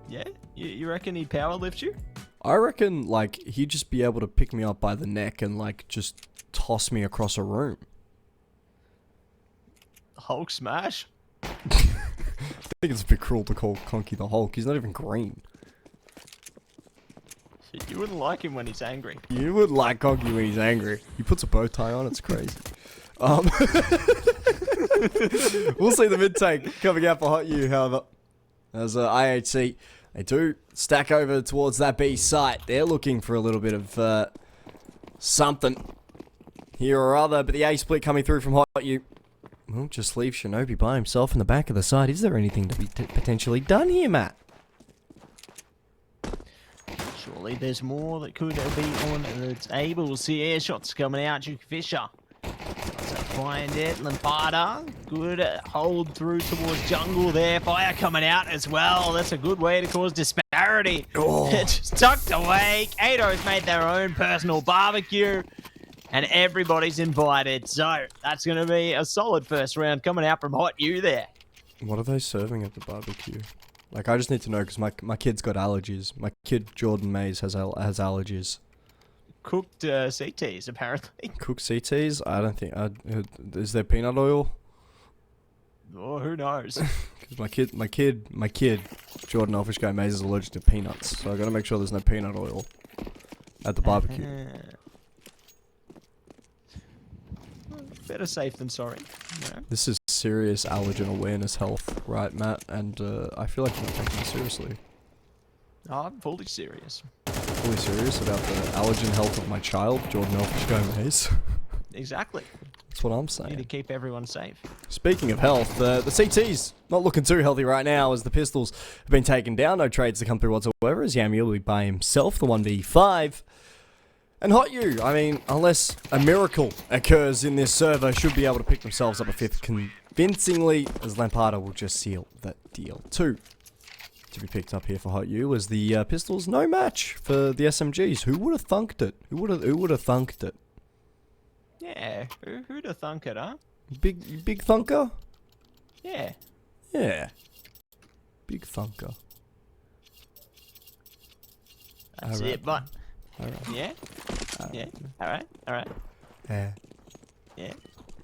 Yeah? You reckon he'd power lift you? I reckon, like, he'd just be able to pick me up by the neck and, like, just toss me across a room. Hulk smash? I think it's a bit cruel to call Conky the Hulk. He's not even green. Shit, you wouldn't like him when he's angry. You would like Conky when he's angry. He puts a bow tie on, it's crazy. We'll see the mid-take coming out for HOTU, however. As IHC, they do stack over towards that B site. They're looking for a little bit of something here or other, but the A split coming through from HOTU. We'll just leave Shinobi by himself in the back of the side. Is there anything to be potentially done here, Matt? Surely there's more that could be on the tables here. Shots coming out. Duke Fisher. Find it. Lampada. Good hold through towards jungle there. Fire coming out as well. That's a good way to cause disparity. Oh. It's tucked away. Kato's made their own personal barbecue. And everybody's invited. So that's going to be a solid first round coming out from HOTU there. What are they serving at the barbecue? Like, I just need to know because my kid's got allergies. My kid, Jordan Mays, has allergies. Cooked CTs, apparently. Cooked CTs? I don't think... is there peanut oil? Oh, who knows? Because my kid, Jordan Elfish Guy Mays is allergic to peanuts. So I got to make sure there's no peanut oil at the barbecue. Better safe than sorry. You know? This is serious allergen awareness health, right, Matt? And I feel like you're not taking it seriously. Oh, I'm fully serious. Fully serious about the allergen health of my child, Jordan Elfish Guy Mays. Exactly. That's what I'm Need saying. to keep everyone safe. Speaking of health, the CT's not looking too healthy right now as the Pistols have been taken down. No trades to come through whatsoever as Yami will be by himself, the 1v5. And HOTU, I mean, unless a miracle occurs in this server, should be able to pick themselves up a fifth convincingly, as Lampada will just seal that deal too. To be picked up here for HOTU as the Pistols, no match for the SMGs. Who would have thunked it? Who would have thunked it? Yeah, who'd have thunk it, huh? Big thunker? Yeah. Yeah. Big thunker. That's Alright. it, but... Alright. Yeah? Yeah. Alright. Yeah. Yeah.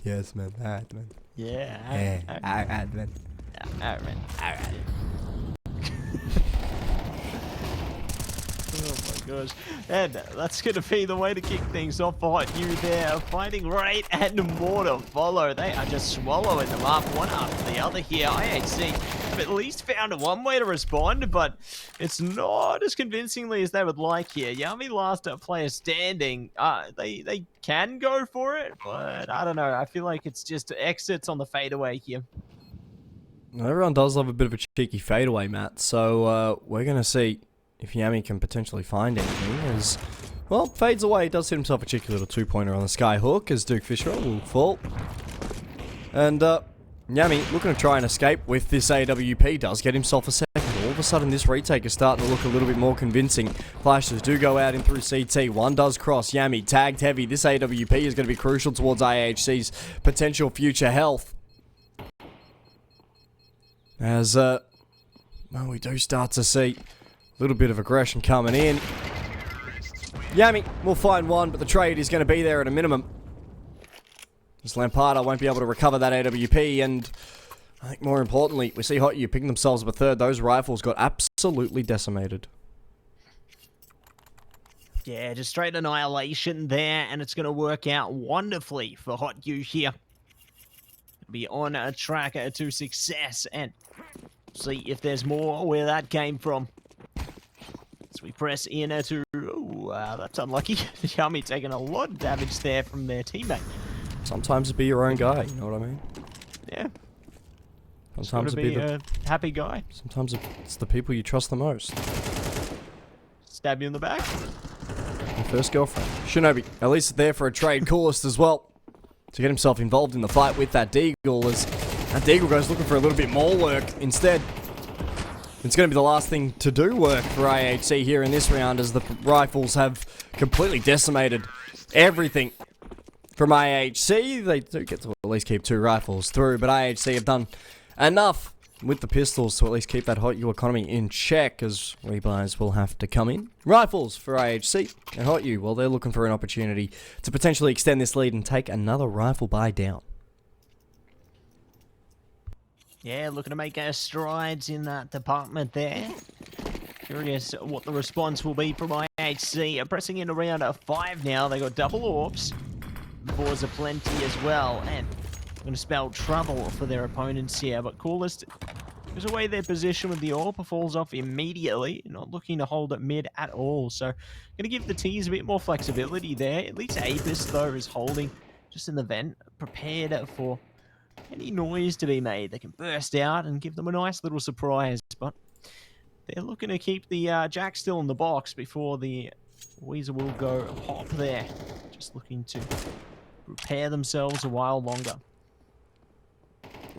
Yes, man. Alright, man. Yeah. Alright, man. Alright. Oh my gosh. And that's going to be the way to kick things off for HOTU there. Finding Raid and more to follow. They are just swallowing them up one after the other here. IHC have at least found one way to respond, but it's not as convincingly as they would like here. Yami last player standing. They can go for it, but I don't know. I feel like it's just exits on the fadeaway here. Everyone does love a bit of a cheeky fadeaway, Matt. So we're going to see if Yami can potentially find anything as, well, fades away. Does hit himself a cheeky little two-pointer on the skyhook as Duke Fisher will fall. And Yami looking to try and escape with this AWP. Does get himself a second. All of a sudden this retake is starting to look a little bit more convincing. Flashes do go out in through CT. One does cross. Yami tagged heavy. This AWP is going to be crucial towards IHC's potential future health. As, well, we do start to see a little bit of aggression coming in. Yami will find one, but the trade is going to be there at a minimum. As Lampada won't be able to recover that AWP, and I think more importantly, we see HOTU picking themselves up a third. Those rifles got absolutely decimated. Yeah, just straight annihilation there, and it's going to work out wonderfully for HOTU here. Be on a track to success, and see if there's more where that came from. As we press in to... Ooh, that's unlucky. Yami taking a lot of damage there from their teammate. Sometimes it be your own guy, you know what I mean? Yeah. Sometimes it be a happy guy. Sometimes it's the people you trust the most. Stab you in the back. Your first girlfriend. Shinobi, at least there for a trade. Coolest as well. To get himself involved in the fight with that Deagle as that Deagle goes looking for a little bit more work instead. It's going to be the last thing to do work for IHC here in this round as the rifles have completely decimated everything from IHC. They do get to at least keep 2 rifles through, but IHC have done enough with the pistols to at least keep that HOTU economy in check as rebuys will have to come in. Rifles for IHC and HOTU, well, they're looking for an opportunity to potentially extend this lead and take another rifle buy down. Yeah, looking to make strides in that department there. Curious what the response will be from IHC. Pressing in around 5 now. They got double orbs. Boars are plenty as well. And going to spell trouble for their opponents here. But Coolest Gives away their position with the AWP, falls off immediately. Not looking to hold it mid at all. So, going to give the T's a bit more flexibility there. At least Apis, though, is holding just in the vent, prepared for any noise to be made. They can burst out and give them a nice little surprise. But they're looking to keep the Jack still in the box before the Weezer will go pop there. Just looking to prepare themselves a while longer.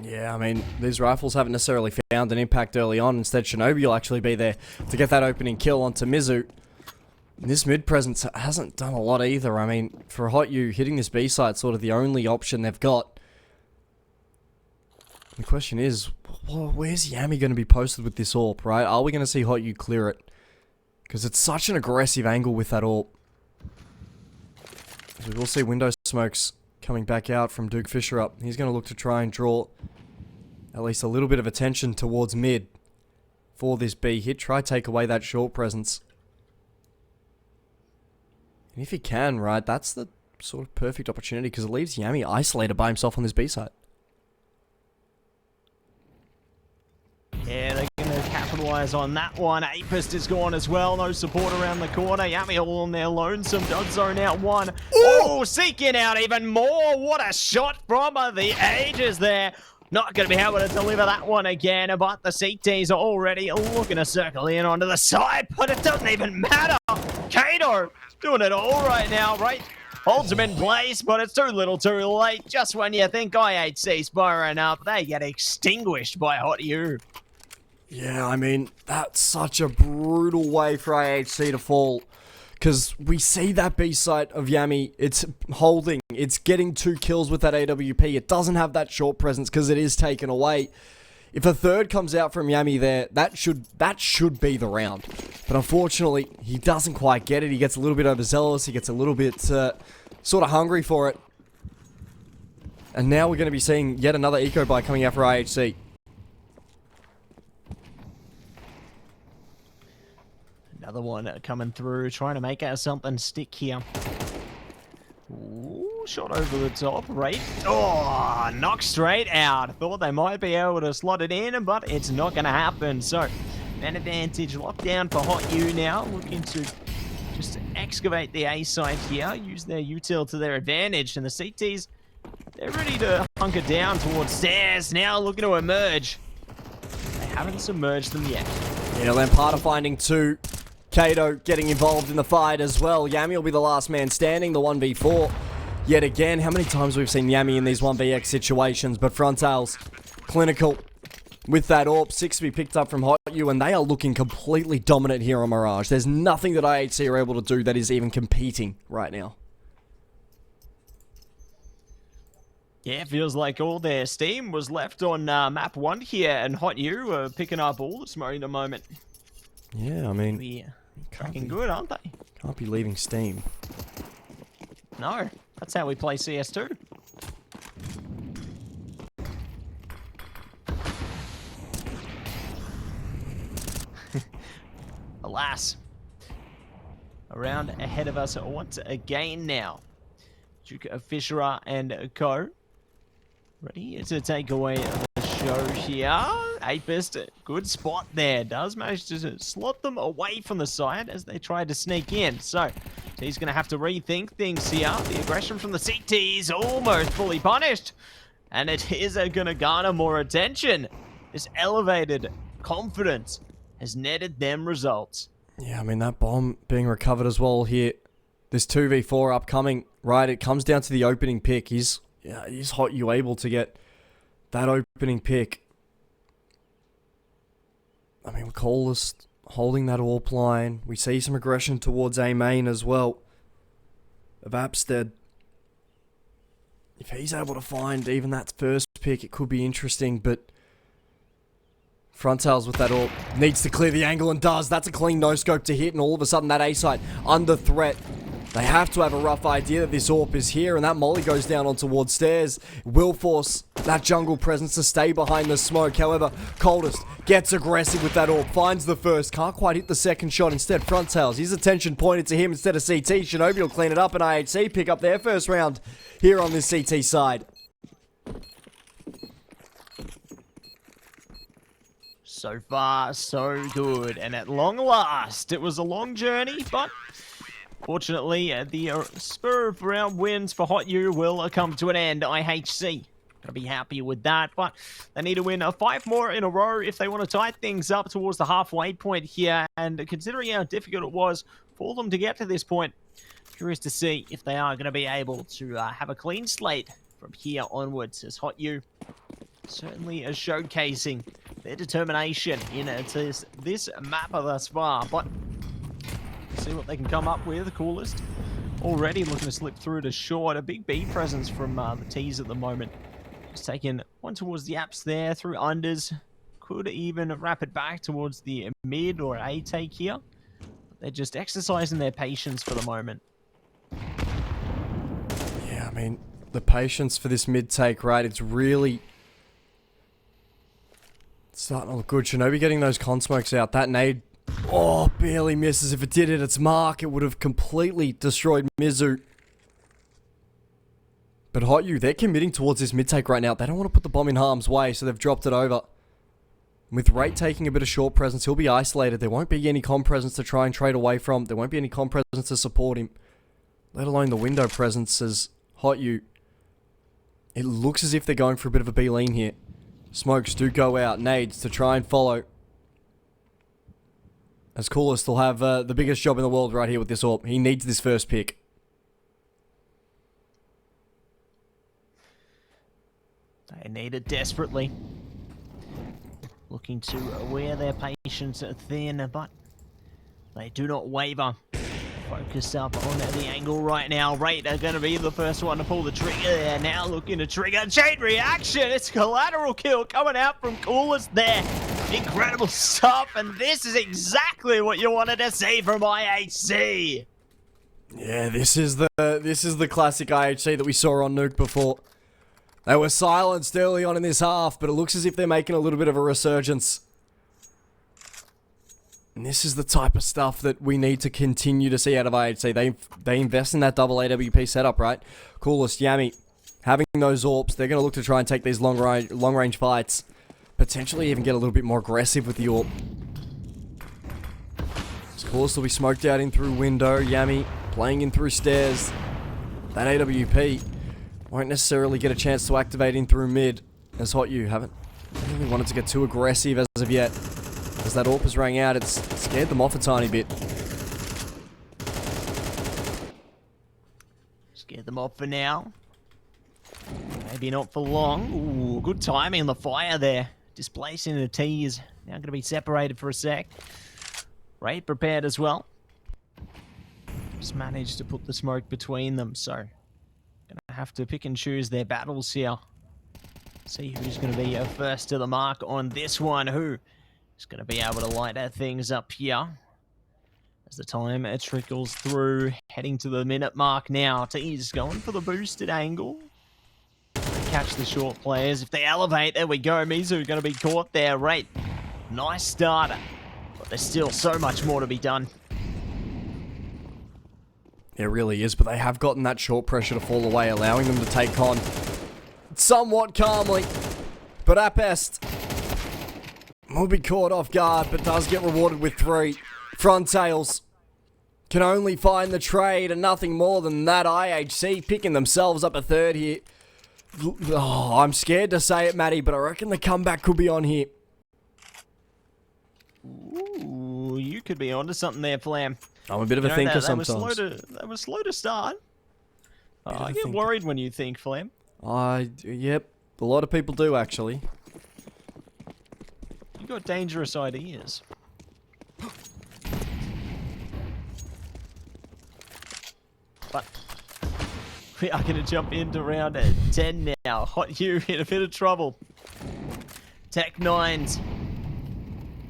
Yeah, I mean, these rifles haven't necessarily found an impact early on. Instead, Shinobi will actually be there to get that opening kill onto Mizu. This mid presence hasn't done a lot either. I mean, for HOTU, hitting this B site sort of the only option they've got. The question is, well, where's Yami going to be posted with this AWP, right? Are we going to see HOTU clear it? Because it's such an aggressive angle with that AWP. So we will see window smokes coming back out from Duke Fisher up. He's going to look to try and draw at least a little bit of attention towards mid for this B hit. Try take away that short presence. And if he can, right, that's the sort of perfect opportunity because it leaves Yami isolated by himself on this B side. Yeah, they're going to capitalize on that one. Apist is gone as well. No support around the corner. Yami all on their lonesome. Dud zone out one. Oh, seeking out even more. What a shot from the ages there. Not going to be able to deliver that one again, but the CTs are already looking to circle in onto the side, but it doesn't even matter. Kato doing it all right now, right? Holds him in place, but it's too little too late. Just when you think IHC's firing up, they get extinguished by HOTU. Yeah, I mean, that's such a brutal way for IHC to fall. Because we see that B site of Yami, it's holding, it's getting 2 kills with that AWP. It doesn't have that short presence because it is taken away. If a third comes out from Yami there, that should be the round. But unfortunately, he doesn't quite get it. He gets a little bit overzealous. He gets a little bit sort of hungry for it. And now we're going to be seeing yet another eco buy coming out for IHC. Another one coming through, trying to make out something stick here. Ooh, shot over the top, right? Oh, knocked straight out. Thought they might be able to slot it in, but it's not going to happen. So, man advantage locked down for HOTU now. Looking to just excavate the A site here. Use their util to their advantage. And the CTs, they're ready to hunker down towards stairs. Now looking to emerge. They haven't submerged them yet. Yeah, lampada finding 2. Kato getting involved in the fight as well. Yami will be the last man standing, the 1v4. Yet again, how many times we've seen Yami in these 1vx situations, but Frontales, clinical with that AWP. 6 to be picked up from HOTU, and they are looking completely dominant here on Mirage. There's nothing that IHC are able to do that is even competing right now. Yeah, it feels like all their steam was left on map 1 here, and HOTU are picking up all the smoke at the moment. Yeah, I mean, Cracking good, aren't they? Can't be leaving steam. No, that's how we play CS2. Alas, a round ahead of us once again now. Duke Fisher and Co. Ready to take away the show here. Apist, good spot there. Does manage to slot them away from the side as they try to sneak in. So, he's going to have to rethink things here. The aggression from the CT is almost fully punished. And it is going to garner more attention. This elevated confidence has netted them results. Yeah, I mean, that bomb being recovered as well here. This 2v4 upcoming, right? It comes down to the opening pick. Is HOTU able to get that opening pick? I mean, Colas holding that AWP line. We see some aggression towards A main as well of Apstead. If he's able to find even that first pick, it could be interesting, but Frontales with that AWP needs to clear the angle and does. That's a clean no-scope to hit, and all of a sudden that A site under threat. They have to have a rough idea that this AWP is here, and that molly goes down on towards stairs. Will force that jungle presence to stay behind the smoke. However, Coldest gets aggressive with that AWP, finds the first, can't quite hit the second shot. Instead, Frontales, his attention pointed to him instead of CT. Shinobi will clean it up, and IHC pick up their first round here on this CT side. So far, so good. And at long last, it was a long journey, but fortunately, the spur of round wins for HOTU will come to an end. IHC gonna be happy with that, but they need to win 5 more in a row if they want to tie things up towards the halfway point here. And considering how difficult it was for them to get to this point, curious to see if they are going to be able to have a clean slate from here onwards, as HOTU certainly is showcasing their determination in this map thus far. But see what they can come up with. The coolest already looking to slip through to short. A big B presence from the T's at the moment. Just taking one towards the apps there through unders. Could even wrap it back towards the mid or A take here. But they're just exercising their patience for the moment. Yeah, I mean, the patience for this mid take, right? It's really starting to look good. Shinobi getting those con smokes out. That nade, oh, barely misses. If it did hit its mark, it would have completely destroyed Mizu. But HOTU, they're committing towards this mid take right now. They don't want to put the bomb in harm's way, so they've dropped it over. With Rate taking a bit of short presence, he'll be isolated. There won't be any com presence to try and trade away from. There won't be any com presence to support him. Let alone the window presence as HOTU. It looks as if they're going for a bit of a B lean here. Smokes do go out. Nades to try and follow. As Coolest will have the biggest job in the world right here with this AWP. He needs this first pick. They need it desperately. Looking to wear their patience thin, but they do not waver. Focus up on the angle right now. Rate are going to be the first one to pull the trigger there. Now looking to trigger. Chain reaction. It's collateral kill coming out from Coolest there. Incredible stuff, and this is exactly what you wanted to see from IHC. Yeah, this is the classic IHC that we saw on Nuke before. They were silenced early on in this half, but it looks as if they're making a little bit of a resurgence. And this is the type of stuff that we need to continue to see out of IHC. They invest in that double AWP setup, right? Coolest, Yami, having those AWPs, they're going to look to try and take these long range fights. Potentially even get a little bit more aggressive with the AWP. Coolest will be smoked out in through window. Yami playing in through stairs. That AWP won't necessarily get a chance to activate in through mid, as HOTU haven't really wanted to get too aggressive as of yet. As that AWP has rang out, it's scared them off a tiny bit. Scared them off for now. Maybe not for long. Ooh, good timing on the fire there. Displacing the T's. Now going to be separated for a sec. Rate prepared as well. Just managed to put the smoke between them, so going to have to pick and choose their battles here. See who's going to be first to the mark on this one. Who is going to be able to light things up here as the time trickles through. Heading to the minute mark now. T's going for the boosted angle. Catch the short players. If they elevate, there we go. Mizu going to be caught there. Rate, nice starter. But there's still so much more to be done. It really is, but they have gotten that short pressure to fall away, allowing them to take on somewhat calmly. But at best, will be caught off guard, but does get rewarded with 3. Front tails can only find the trade and nothing more than that. IHC picking themselves up a third here. Oh, I'm scared to say it, Matty, but I reckon the comeback could be on here. Ooh, you could be onto something there, Flam. I'm a bit of a thinker sometimes. They were slow to start. I get worried when you think, Flam. Yep. A lot of people do, actually. You got dangerous ideas. But we are going to jump into round 10 now. HOTU in a bit of trouble. Tech 9s.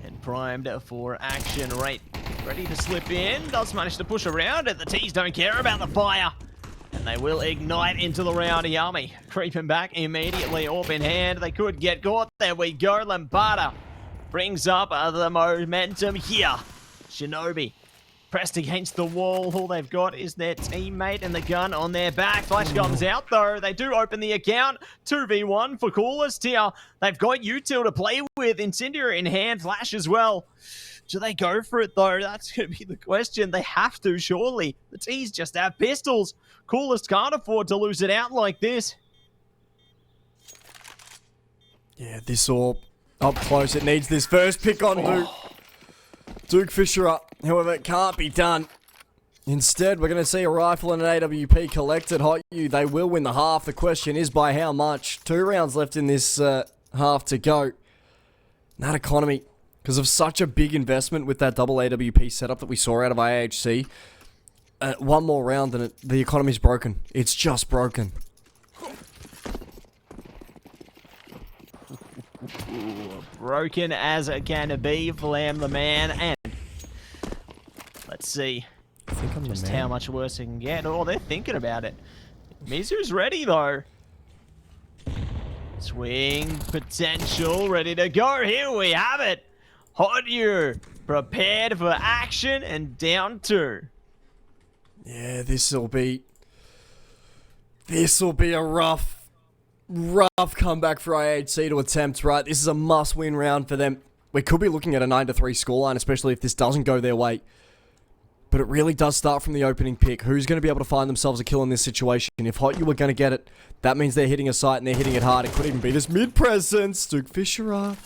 And primed for action. Rate ready to slip in. Does manage to push around it. The T's don't care about the fire. And they will ignite into the round. Yami creeping back immediately. AWP in hand. They could get caught. There we go. Lampada brings up the momentum here. Shinobi pressed against the wall. All they've got is their teammate and the gun on their back. Flash comes out though. They do open the account. 2v1 for Coolest here. They've got Util to play with. Incendiary in hand. Flash as well. Do they go for it though? That's going to be the question. They have to, surely. The T's just have pistols. Coolest can't afford to lose it out like this. Yeah, this all up close. It needs this first pick on Duke. Duke Fisher up. However, it can't be done. Instead, we're going to see a rifle and an AWP collected. HOTU, they will win the half. The question is by how much? 2 rounds left in this half to go. That economy, because of such a big investment with that double AWP setup that we saw out of IHC, one more round and the economy's broken. It's just broken. Broken as it can be. Flam the man, and let's see I think I'm just the man. how much worse it can get. Oh, they're thinking about it. Mizu's ready though. Swing potential, ready to go. Here we have it. HOTU prepared for action and down 2. Yeah, this'll be a rough comeback for IHC to attempt, right? This is a must-win round for them. We could be looking at a 9-3 scoreline, especially if this doesn't go their way. But it really does start from the opening pick. Who's going to be able to find themselves a kill in this situation? If HOTU are going to get it, that means they're hitting a site and they're hitting it hard. It could even be this mid presence. Duke Fisher,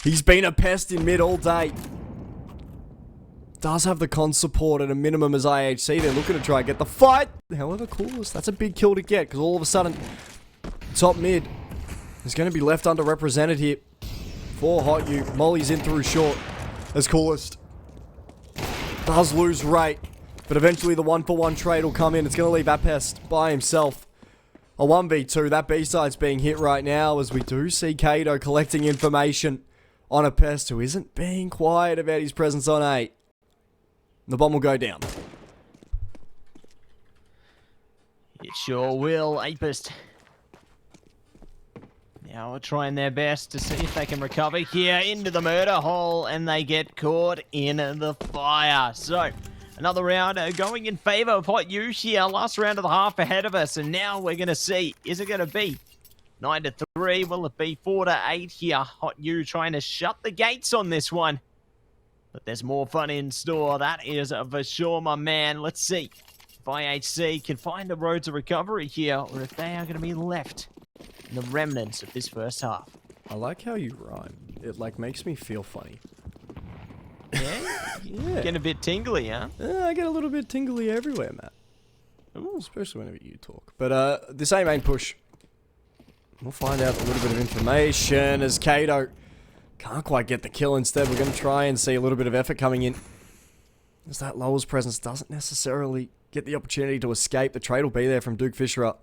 he's been a pest in mid all day. Does have the con support at a minimum as IHC. They're looking to try and get the fight. However, Coolest, that's a big kill to get because all of a sudden, top mid is going to be left underrepresented here for HOTU. Molly's in through short as Coolest does lose rate, but eventually the 1-for-1 trade will come in. It's going to leave Apest by himself. A 1v2. That B-side's being hit right now as we do see Kato collecting information on Apest, who isn't being quiet about his presence on A. The bomb will go down. It sure will. Apest now are trying their best to see if they can recover here into the murder hole, and they get caught in the fire. So, another round going in favor of HOTU here. Last round of the half ahead of us, and now we're going to see, is it going to be 9-3? Will it be 4-8 here? HOTU trying to shut the gates on this one. But there's more fun in store, that is for sure, my man. Let's see if IHC can find a road to recovery here, or if they are going to be left in the remnants of this first half. I like how you rhyme. It makes me feel funny. Yeah? Yeah. Getting a bit tingly, huh? I get a little bit tingly everywhere, Matt. Ooh, especially whenever you talk. But this A-main push. We'll find out a little bit of information as Kato can't quite get the kill. Instead, we're going to try and see a little bit of effort coming in. As that lowers presence doesn't necessarily get the opportunity to escape. The trade will be there from Duke Fisher,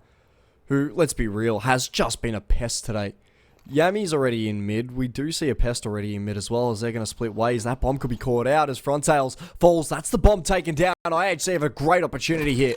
who, let's be real, has just been a pest today. Yami's already in mid. We do see a pest already in mid as well, as they're going to split ways. That bomb could be caught out as Frontails falls. That's the bomb taken down. IHC have a great opportunity here.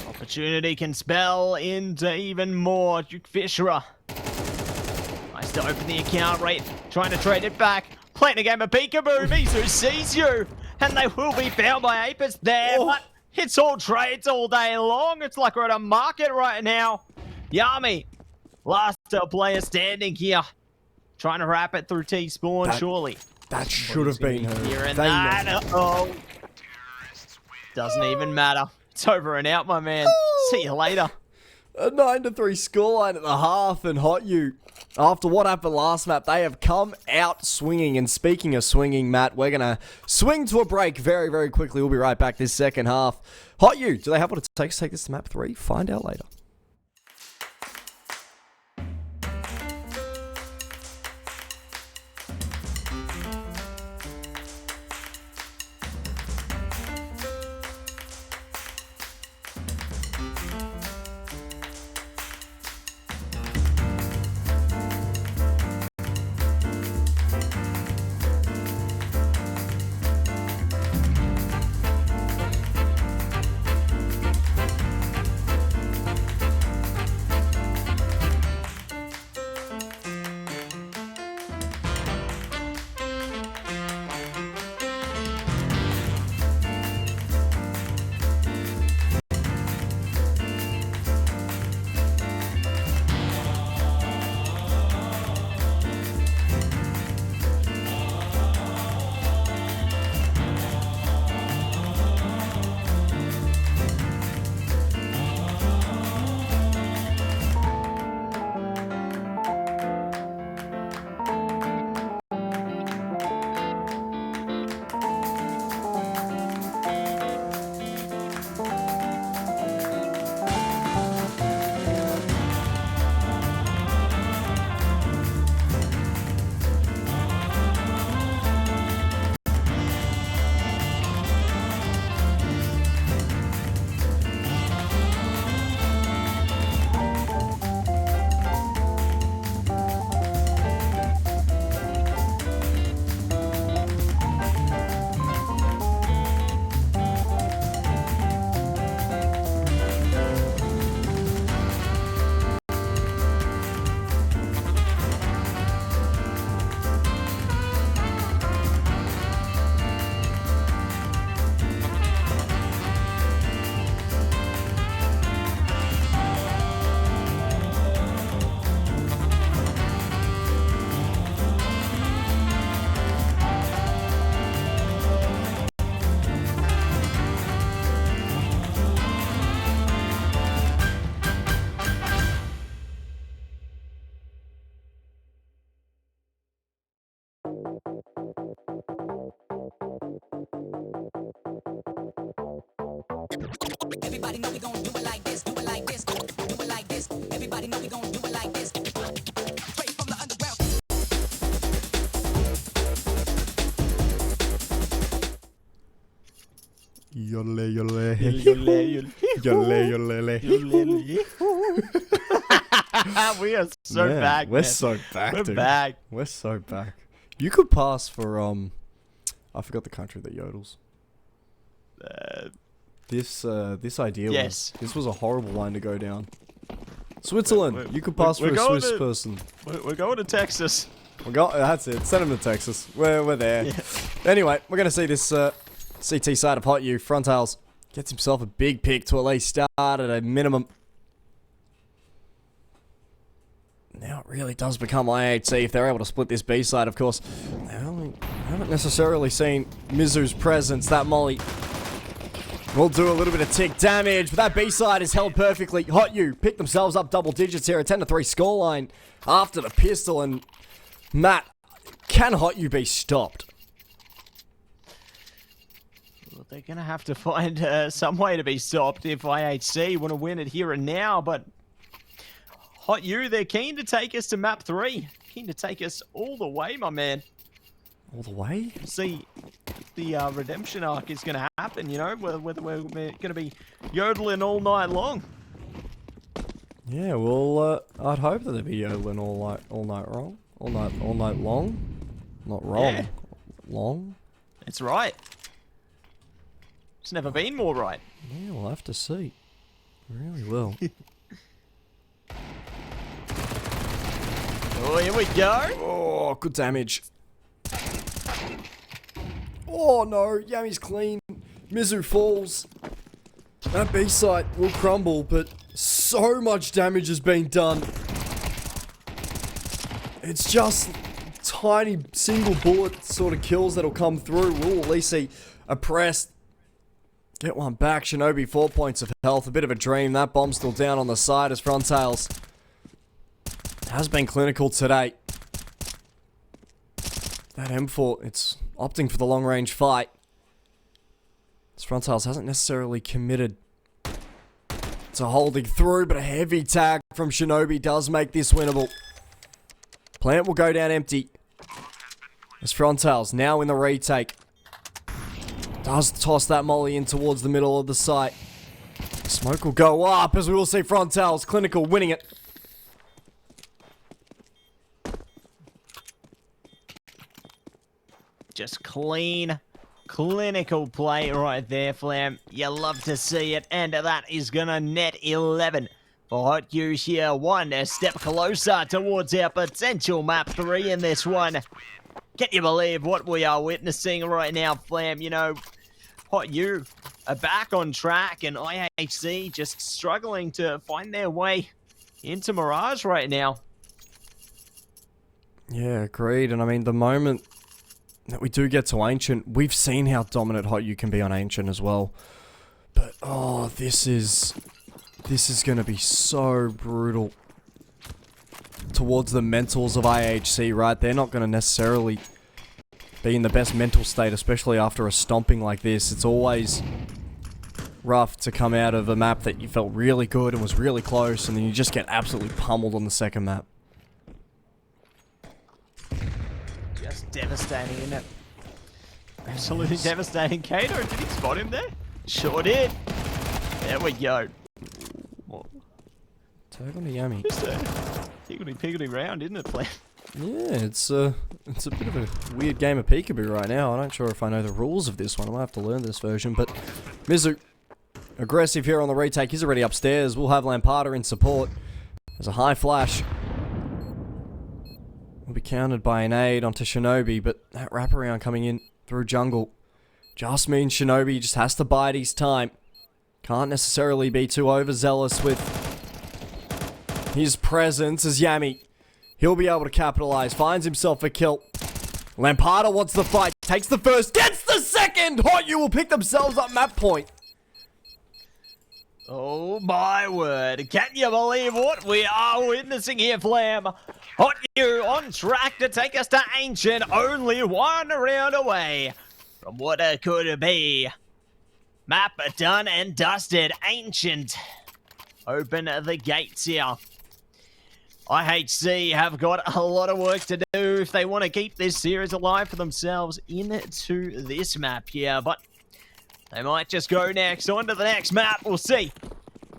Opportunity can spell into even more. Duke Fisher nice to open the account, right? Trying to trade it back. Playing a game of peekaboo. Mizu sees you. And they will be found by Apis there. Oh. But it's all trades all day long. It's like we're at a market right now. Yami, last player standing here. Trying to wrap it through T-spawn, surely. That should have been her. Here and They that. know. Uh-oh. Doesn't even matter. It's over and out, my man. See you later. A 9-3 scoreline at the half, and HOTU, after what happened last map, they have come out swinging. And speaking of swinging, Matt, we're going to swing to a break very, very quickly. We'll be right back this second half. HOTU, do they have what it takes to take this to map 3? Find out later. Everybody know we gon' do it like this, do it like this, do it like this. Everybody know we gon' do it like this. Straight from the underground. Yole, yole. Yole, yole. We are so Man, back. We're man. so back, We're dude. back. We're so back. You could pass for, I forgot the country that yodels. This idea Yes. this was a horrible line to go down. Switzerland, We're- you could pass we're for a going Swiss to- person. We're going to Texas. That's it. Send them to Texas. We're there. Yeah. Anyway, we're gonna see this CT side of HOTU. Frontales gets himself a big pick to at least start at a minimum. Now it really does become IHC if they're able to split this B side, of course. I haven't necessarily seen Mizu's presence. That molly will do a little bit of tick damage, but that B side is held perfectly. HOTU pick themselves up double digits here, a 10-3 scoreline after the pistol. And Matt, can HOTU be stopped? Well, they're going to have to find some way to be stopped if IHC want to win it here and now, but HOTU, they're keen to take us to map 3. Keen to take us all the way, my man. All the way? See if the redemption arc is going to happen, you know, whether we're going to be yodeling all night long. Yeah, well, I'd hope that they'd be yodeling all night long. All night long? Not wrong. Yeah. Long? That's right. It's never been more right. Yeah, we'll have to see. Really will. Oh, here we go. Oh, good damage. Oh no, Yami's clean. Mizu falls. That B site will crumble, but so much damage has been done. It's just tiny single bullet sort of kills that'll come through. We'll at least see a press. Get one back. Shinobi 4 points of health. A bit of a dream. That bomb's still down on the side as Frontales has been clinical today. That M4, it's opting for the long range fight. This Frontales hasn't necessarily committed to holding through, but a heavy tag from Shinobi does make this winnable. Plant will go down empty. As Frontales now in the retake. Does toss that molly in towards the middle of the site. Smoke will go up as we will see Frontales clinical winning it. Just clean, clinical play right there, Flam. You love to see it, and that is gonna net 11 for HOTU here. One step closer towards our potential map 3 in this one. Can you believe what we are witnessing right now, Flam? You know, HOTU are back on track, and IHC just struggling to find their way into Mirage right now. Yeah, agreed. And I mean, the moment that we do get to Ancient, we've seen how dominant HOTU can be on Ancient as well. But, oh, this is going to be so brutal towards the mentals of IHC, right? They're not going to necessarily be in the best mental state, especially after a stomping like this. It's always rough to come out of a map that you felt really good and was really close, and then you just get absolutely pummeled on the second map. Just devastating, isn't it? Absolutely devastating. Kato, did he spot him there? Sure did. There we go. Well, Tag on the Yami. just a higgledy-piggledy round, isn't it, Flam? Yeah, it's a bit of a weird game of peekaboo right now. I'm not sure if I know the rules of this one. I might have to learn this version, but Mizu, aggressive here on the retake. He's already upstairs. We'll have Lampada in support. There's a high flash. Will be countered by an aid onto Shinobi, but that wraparound coming in through jungle just means Shinobi just has to bide his time. Can't necessarily be too overzealous with his presence as Yami. He'll be able to capitalize. Finds himself a kill. Lampada wants the fight. Takes the first. Gets the second! HOTU will pick themselves up map point. Oh my word. Can you believe what we are witnessing here, Flam? HOTU on track to take us to Ancient, only one round away from what it could be Map done and dusted. Ancient. Open the gates here. IHC have got a lot of work to do if they want to keep this series alive for themselves into this map here. But they might just go next. On to the next map. We'll see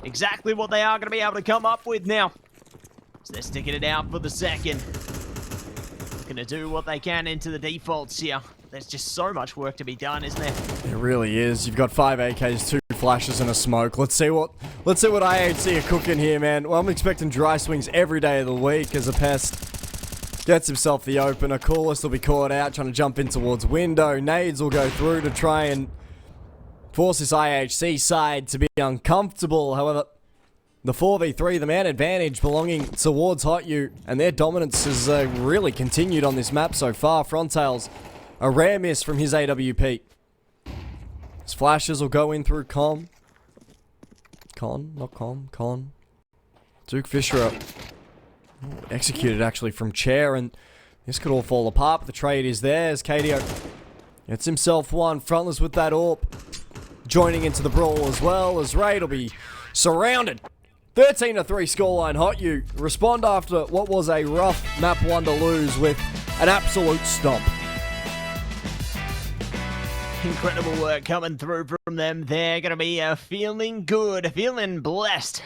exactly what they are going to be able to come up with now. So they're sticking it out for the second. Going to do what they can into the defaults here. There's just so much work to be done, isn't there? It really is. You've got 5 AKs, 2 flashes, and a smoke. Let's see what IHC are cooking here, man. Well, I'm expecting dry swings every day of the week as a pest gets himself the opener. Coolest will be caught out, trying to jump in towards window. Nades will go through to try and force this IHC side to be uncomfortable. However, the 4v3, the man advantage belonging towards HOTU, and their dominance has really continued on this map so far. Frontails, a rare miss from his AWP. His flashes will go in through Con. Duke Fisher executed actually from chair, and this could all fall apart, but the trade is there as KDO gets himself one. Frontless with that AWP. Joining into the brawl as well as Raid will be surrounded. 13-3 scoreline. HOTU respond after what was a rough map 1 to lose with an absolute stomp. Incredible work coming through from them. They're going to be feeling good, feeling blessed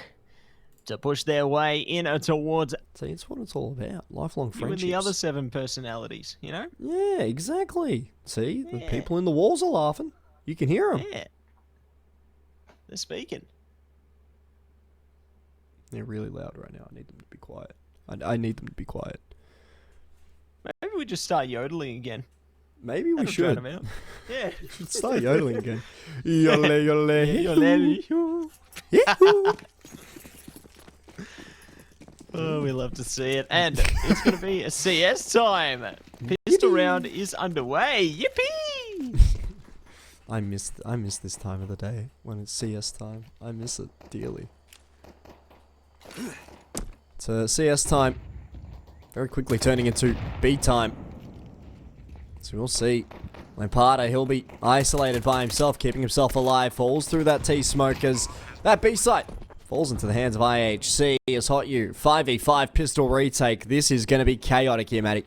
to push their way in towards... See, it's what it's all about. Lifelong friendships. You and the other 7 personalities, you know? Yeah, exactly. See, the people in the walls are laughing. You can hear them. Yeah. They're speaking. They're really loud right now. I need them to be quiet. I need them to be quiet. Maybe we just start yodeling again. Maybe we should. Yeah. We should start yodeling again. Yodel, yodel, yodel. Oh, we love to see it. And it's going to be a CS time. Pistol round is underway. Yippee! I miss this time of the day when it's CS time. I miss it dearly. It's CS time. Very quickly turning into B time. So we'll see. Lampada, he'll be isolated by himself, keeping himself alive. Falls through that T-smoke as that B site falls into the hands of IHC as HOTU. 5v5 pistol retake. This is going to be chaotic here, Matty.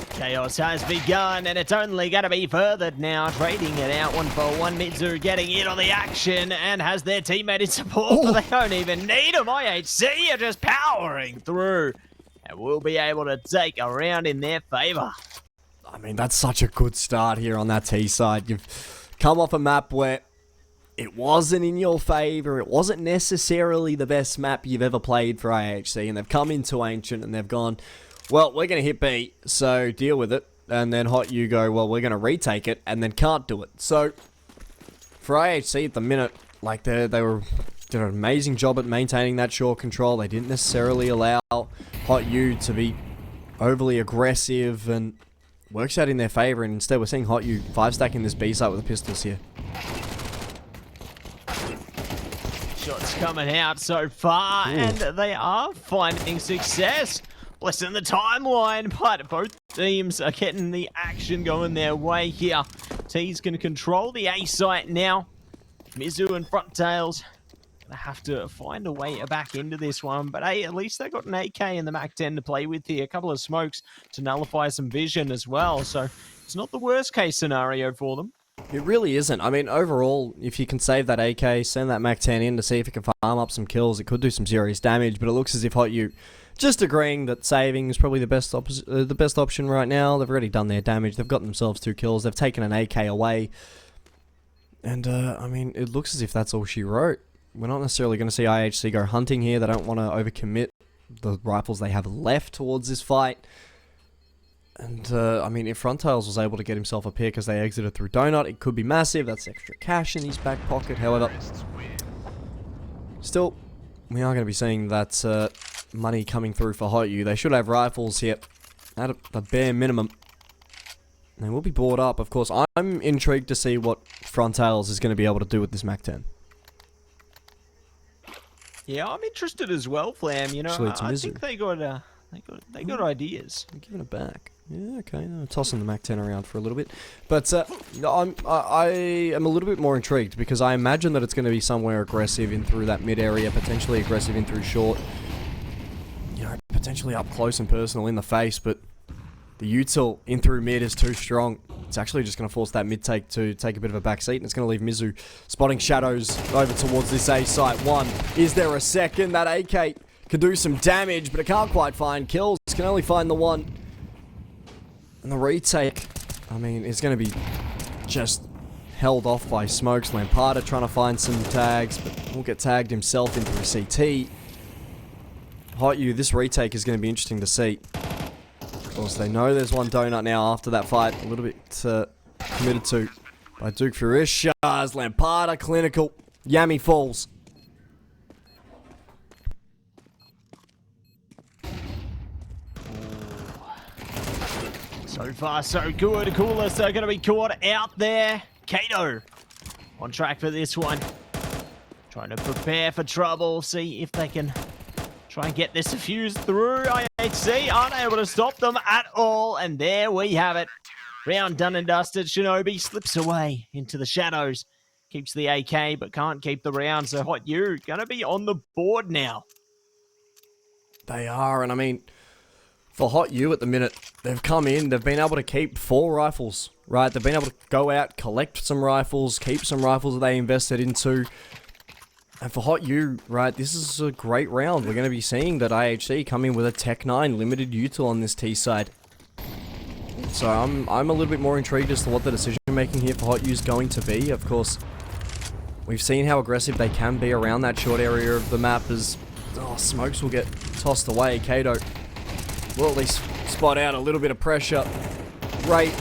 Chaos has begun, and it's only going to be furthered now. Trading it out 1-for-1. Mitsu getting in on the action and has their teammate in support, but they don't even need him. IHC are just powering through and will be able to take a round in their favor. I mean, that's such a good start here on that T side. You've come off a map where it wasn't in your favor. It wasn't necessarily the best map you've ever played for IHC, and they've come into Ancient and they've gone, well, we're going to hit B, so deal with it. And then HOTU go, well, we're going to retake it, and then can't do it. So, for IHC at the minute, like, they did an amazing job at maintaining that short control. They didn't necessarily allow HOTU to be overly aggressive, and works out in their favor. And instead, we're seeing HOTU 5-stacking this B site with the pistols here. Shots coming out so far, and they are finding success. Blessing the timeline, but both teams are getting the action going their way here. T's going to control the A site now. Mizu and Frontails going to have to find a way back into this one. But hey, at least they got an AK in the Mac 10 to play with here. A couple of smokes to nullify some vision as well. So it's not the worst case scenario for them. It really isn't. I mean, overall, if you can save that AK, send that Mac 10 in to see if it can farm up some kills, it could do some serious damage. But it looks as if HOTU just agreeing that saving is probably the best option right now. They've already done their damage. They've got themselves 2 kills. They've taken an AK away. And, I mean, it looks as if that's all she wrote. We're not necessarily going to see IHC go hunting here. They don't want to overcommit the rifles they have left towards this fight. And, I mean, if Frontails was able to get himself a pick as they exited through Donut, it could be massive. That's extra cash in his back pocket. However, still, we are going to be seeing that money coming through for HOTU. They should have rifles here at the bare minimum. They will be bought up, of course. I'm intrigued to see what Frontails is going to be able to do with this Mac 10. Yeah, I'm interested as well, Flam. You know, I think they got They got ideas. I'm giving it back. Yeah, okay. Tossing the Mac 10 around for a little bit. But I am a little bit more intrigued because I imagine that it's going to be somewhere aggressive in through that mid area, potentially aggressive in through short. You know, potentially up close and personal in the face, but the util in through mid is too strong. It's actually just going to force that mid take to take a bit of a back seat, and it's going to leave Mizu spotting shadows over towards this A site. One. Is there a second? That AK can do some damage, but it can't quite find kills. Can only find the one. And the retake, I mean, is going to be just held off by smokes. Lampada trying to find some tags, but will get tagged himself into a CT. HOTU, this retake is going to be interesting to see. Of course, they know there's one donut now after that fight. A little bit committed to by Duke Furisha. Lampada, clinical. Yami falls. So far, so good. Coolest are going to be caught out there. Kato on track for this one. Trying to prepare for trouble. See if they can try and get this fused through. IHC aren't able to stop them at all. And there we have it. Round done and dusted. Shinobi slips away into the shadows. Keeps the AK, but can't keep the round. So HOTU going to be on the board now. They are, and I mean, for HOTU at the minute, they've come in, they've been able to keep 4 rifles, right? They've been able to go out, collect some rifles, keep some rifles that they invested into. And for HOTU, right, this is a great round. We're going to be seeing that IHC come in with a Tech 9 limited util on this T side. So I'm a little bit more intrigued as to what the decision making here for HOTU is going to be. Of course, we've seen how aggressive they can be around that short area of the map as smokes will get tossed away. Kato will at least spot out a little bit of pressure. Great.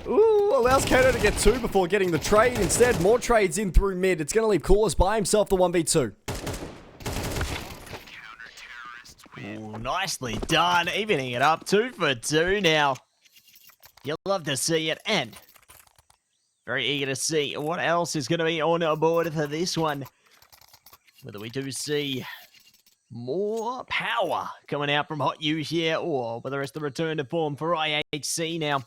Ooh, allows Kato to get 2 before getting the trade. Instead, more trades in through mid. It's going to leave Coolest by himself, the 1v2. Ooh, nicely done. Evening it up 2 for 2 now. You'll love to see it, and very eager to see what else is going to be on board for this one. Whether we do see more power coming out from HOTU here, or whether it's the return to form for IHC now,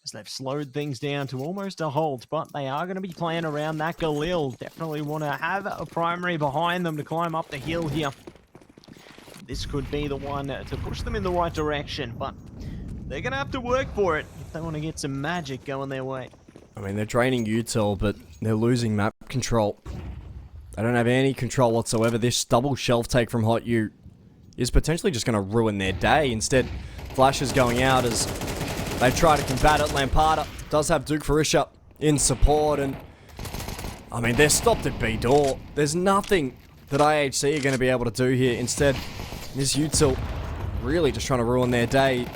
as they've slowed things down to almost a halt, but they are going to be playing around that Galil. Definitely want to have a primary behind them to climb up the hill here. This could be the one to push them in the right direction, but they're going to have to work for it if they want to get some magic going their way. I mean, they're draining util, but they're losing map control. They don't have any control whatsoever. This double shelf take from HOTU is potentially just going to ruin their day. Instead, Flash is going out as they try to combat it. Lampada does have Duke Furisha in support, and I mean, they're stopped at B door. There's nothing that IHC are going to be able to do here. Instead, this util really just trying to ruin their day.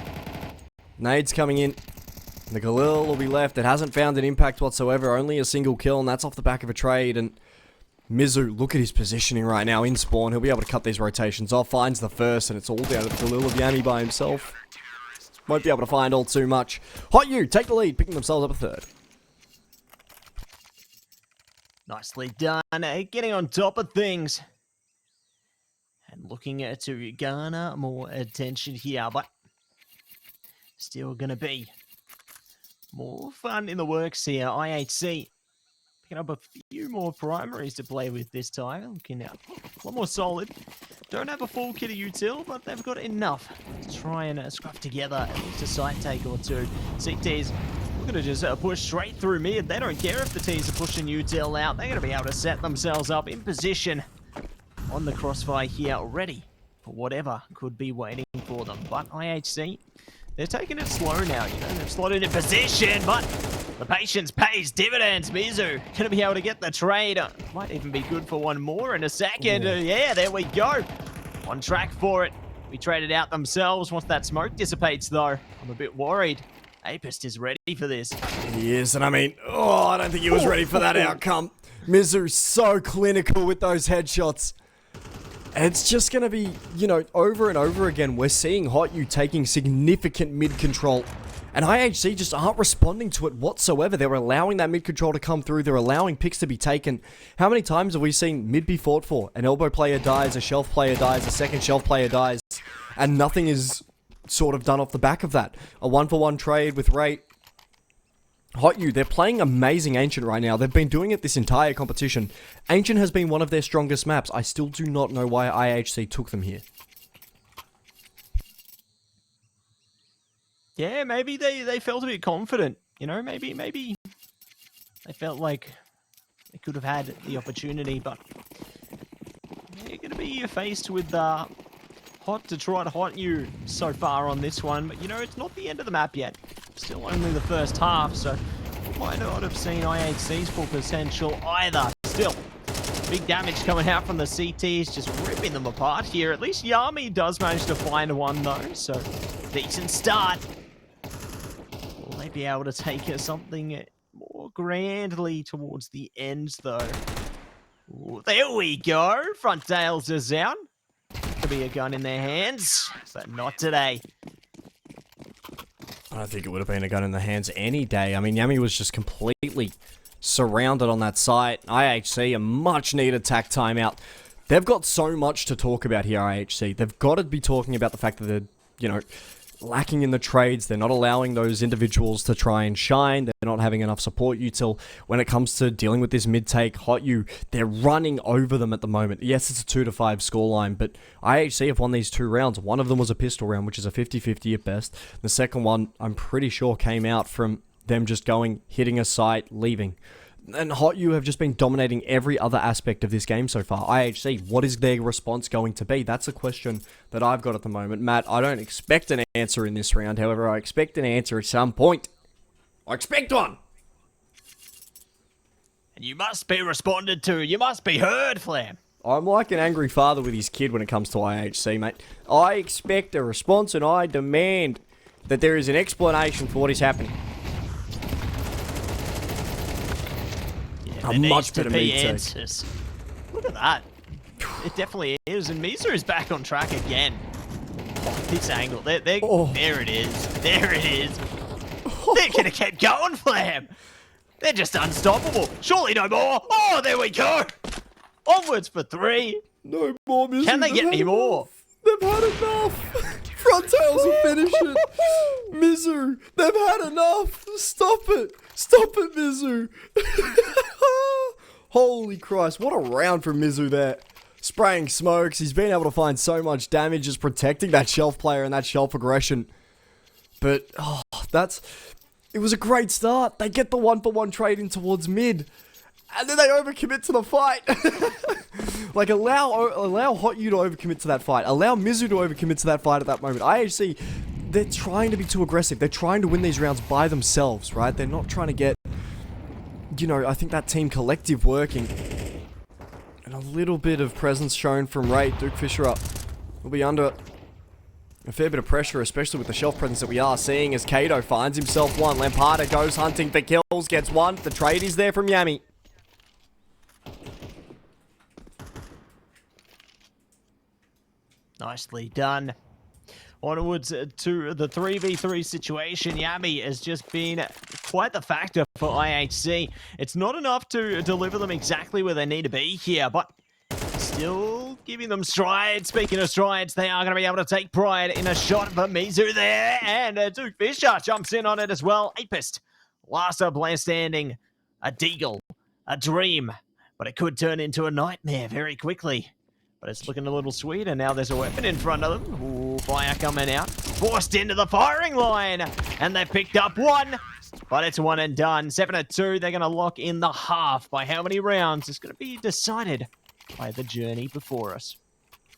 Nades coming in. The Galil will be left. It hasn't found an impact whatsoever. Only a single kill, and that's off the back of a trade. And Mizu, look at his positioning right now in spawn. He'll be able to cut these rotations off. Finds the first, and it's all down to the Galil of Yami by himself. Won't be able to find all too much. HOTU take the lead, picking themselves up a third. Nicely done. Getting on top of things. And looking to garner more attention here, but still going to be more fun in the works here. IHC picking up a few more primaries to play with this time. Looking a lot more solid. Don't have a full kit of util, but they've got enough to try and scruff together at least a side take or 2. CTs looking to just push straight through mid. They don't care if the T's are pushing util out. They're going to be able to set themselves up in position on the crossfire here, ready for whatever could be waiting for them. But IHC, they're taking it slow now, you know. They've slotted in position, but the patience pays dividends. Mizu going to be able to get the trade. Might even be good for one more in a second. Yeah, there we go. On track for it. We traded out themselves. Once that smoke dissipates, though, I'm a bit worried. Apist is ready for this. He is, and I mean, I don't think he was ready for that outcome. Mizu so clinical with those headshots. It's just going to be, you know, over and over again, we're seeing HOTU taking significant mid control. And IHC just aren't responding to it whatsoever. They're allowing that mid control to come through. They're allowing picks to be taken. How many times have we seen mid be fought for? An elbow player dies, a shelf player dies, a second shelf player dies. and nothing is sort of done off the back of that. A 1-for-1 trade with Rate. HOTU, they're playing amazing Ancient right now. They've been doing it this entire competition. Ancient has been one of their strongest maps. I still do not know why IHC took them here. Yeah, maybe they felt a bit confident. You know, maybe they felt like they could have had the opportunity, but they're going to be faced with Hot to try to hot you so far on this one. But, you know, it's not the end of the map yet. Still only the first half, so might not have seen IHC's full potential either. Still, big damage coming out from the CTs, just ripping them apart here. At least Yami does manage to find one, though, so decent start. Will they be able to take something more grandly towards the end, though? Ooh, there we go. Front tails is out. Could be a gun in their hands, but not today. I don't think it would have been a gun in the hands any day. I mean, Yami was just completely surrounded on that site. IHC, a much-needed tack timeout. They've got so much to talk about here, IHC. They've got to be talking about the fact that they're, you know, lacking in the trades. They're not allowing those individuals to try and shine. They're not having enough support util when it comes to dealing with this mid-take. HOTU, they're running over them at the moment. Yes, it's a 2-5 scoreline, but IHC have won these 2 rounds. One of them was a pistol round, which is a 50-50 at best. The second one, I'm pretty sure, came out from them just going, hitting a site, leaving. And HOTU have just been dominating every other aspect of this game so far. IHC, what is their response going to be? That's a question that I've got at the moment. Matt, I don't expect an answer in this round. However, I expect an answer at some point. I expect one! And you must be responded to. You must be heard, Flam. I'm like an angry father with his kid when it comes to IHC, mate. I expect a response and I demand that there is an explanation for what is happening. A much better answers. Look at that. It definitely is. And Mizu is back on track again. Oh, this angle. There it is. There it is. They're going to keep going, Flam. They're just unstoppable. Surely no more. Oh, there we go. Onwards for 3. No more, Mizu. Can they get any more? They've had enough. Front tails will finish it. Mizu, they've had enough. Stop it. Stop it, Mizu. Holy Christ, what a round from Mizu there. Spraying smokes, he's been able to find so much damage just protecting that shelf player and that shelf aggression. But, it was a great start. They get the 1-for-1 trade in towards mid. And then they overcommit to the fight. Like, allow HOTU to overcommit to that fight. Allow Mizu to overcommit to that fight at that moment. IHC, they're trying to be too aggressive. They're trying to win these rounds by themselves, right? They're not trying to get, you know, I think that team collective working. And a little bit of presence shown from Ray. Duke Fisher up. We'll be under a fair bit of pressure, especially with the shelf presence that we are seeing as Kato finds himself one. Lampada goes hunting for kills, gets one. The trade is there from Yami. Nicely done. Onwards to the 3v3 situation. Yami has just been quite the factor for IHC. It's not enough to deliver them exactly where they need to be here, but still giving them strides. Speaking of strides, they are going to be able to take pride in a shot for Mizu there. And Duke Fisher jumps in on it as well. Apist, last up player standing. A deagle, a dream, but it could turn into a nightmare very quickly. But it's looking a little sweeter. Now there's a weapon in front of them. Ooh, fire coming out. Forced into the firing line. And they've picked up one. But it's one and done. 7-2. They're going to lock in the half. By how many rounds? It's going to be decided by the journey before us.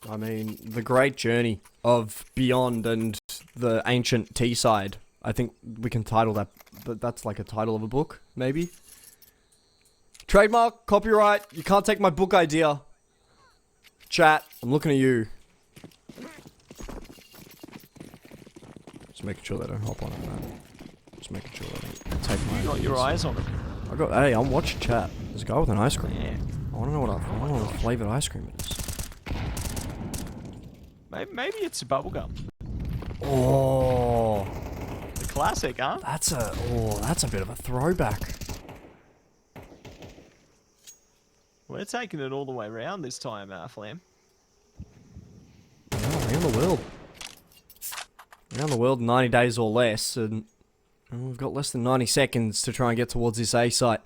I mean, the great journey of Beyond and the Ancient T-side. I think we can title that. That's like a title of a book, maybe. Trademark, copyright. You can't take my book idea. Chat, I'm looking at you. Just making sure they don't hop on it, man. Just making sure they don't take my... You got your eyes on it. Hey, I'm watching chat. There's a guy with an ice cream. Yeah. I want to know what flavored ice cream it is. Maybe it's bubblegum. Oh. The classic, huh? That's a bit of a throwback. We're taking it all the way around this time, Flam. Yeah, around the world. around the world in 90 days or less, and we've got less than 90 seconds to try and get towards this A site.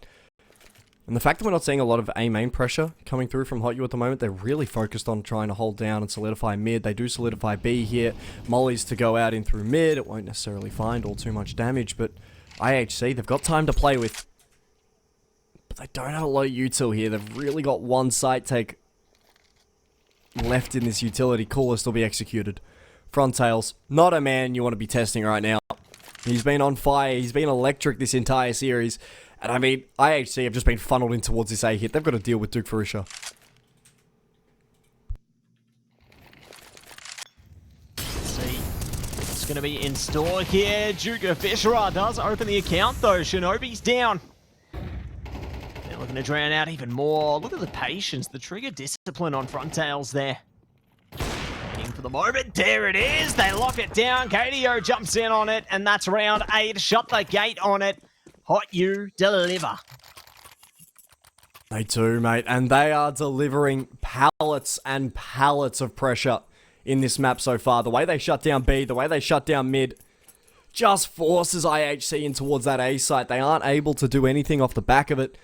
And the fact that we're not seeing a lot of A main pressure coming through from HOTU at the moment, they're really focused on trying to hold down and solidify mid. They do solidify B here. Molly's to go out in through mid. It won't necessarily find all too much damage, but IHC, they've got time to play with. But they don't have a lot of util here. They've really got one site take left in this utility. Coolest will be executed. Front tails, not a man you want to be testing right now. He's been on fire. He's been electric this entire series. And I mean, IHC have just been funneled in towards this A hit. They've got to deal with Duke Farusha. See what's going to be in store here. Duke Fisher does open the account though. Shinobi's down. They're looking to drown out even more. Look at the patience, the trigger discipline on front tails there. Waiting for the moment. There it is. They lock it down. KDO jumps in on it, and that's round 8. Shut the gate on it. HOTU deliver. They do, mate, and they are delivering pallets and pallets of pressure in this map so far. The way they shut down B, the way they shut down mid, just forces IHC in towards that A site. They aren't able to do anything off the back of it,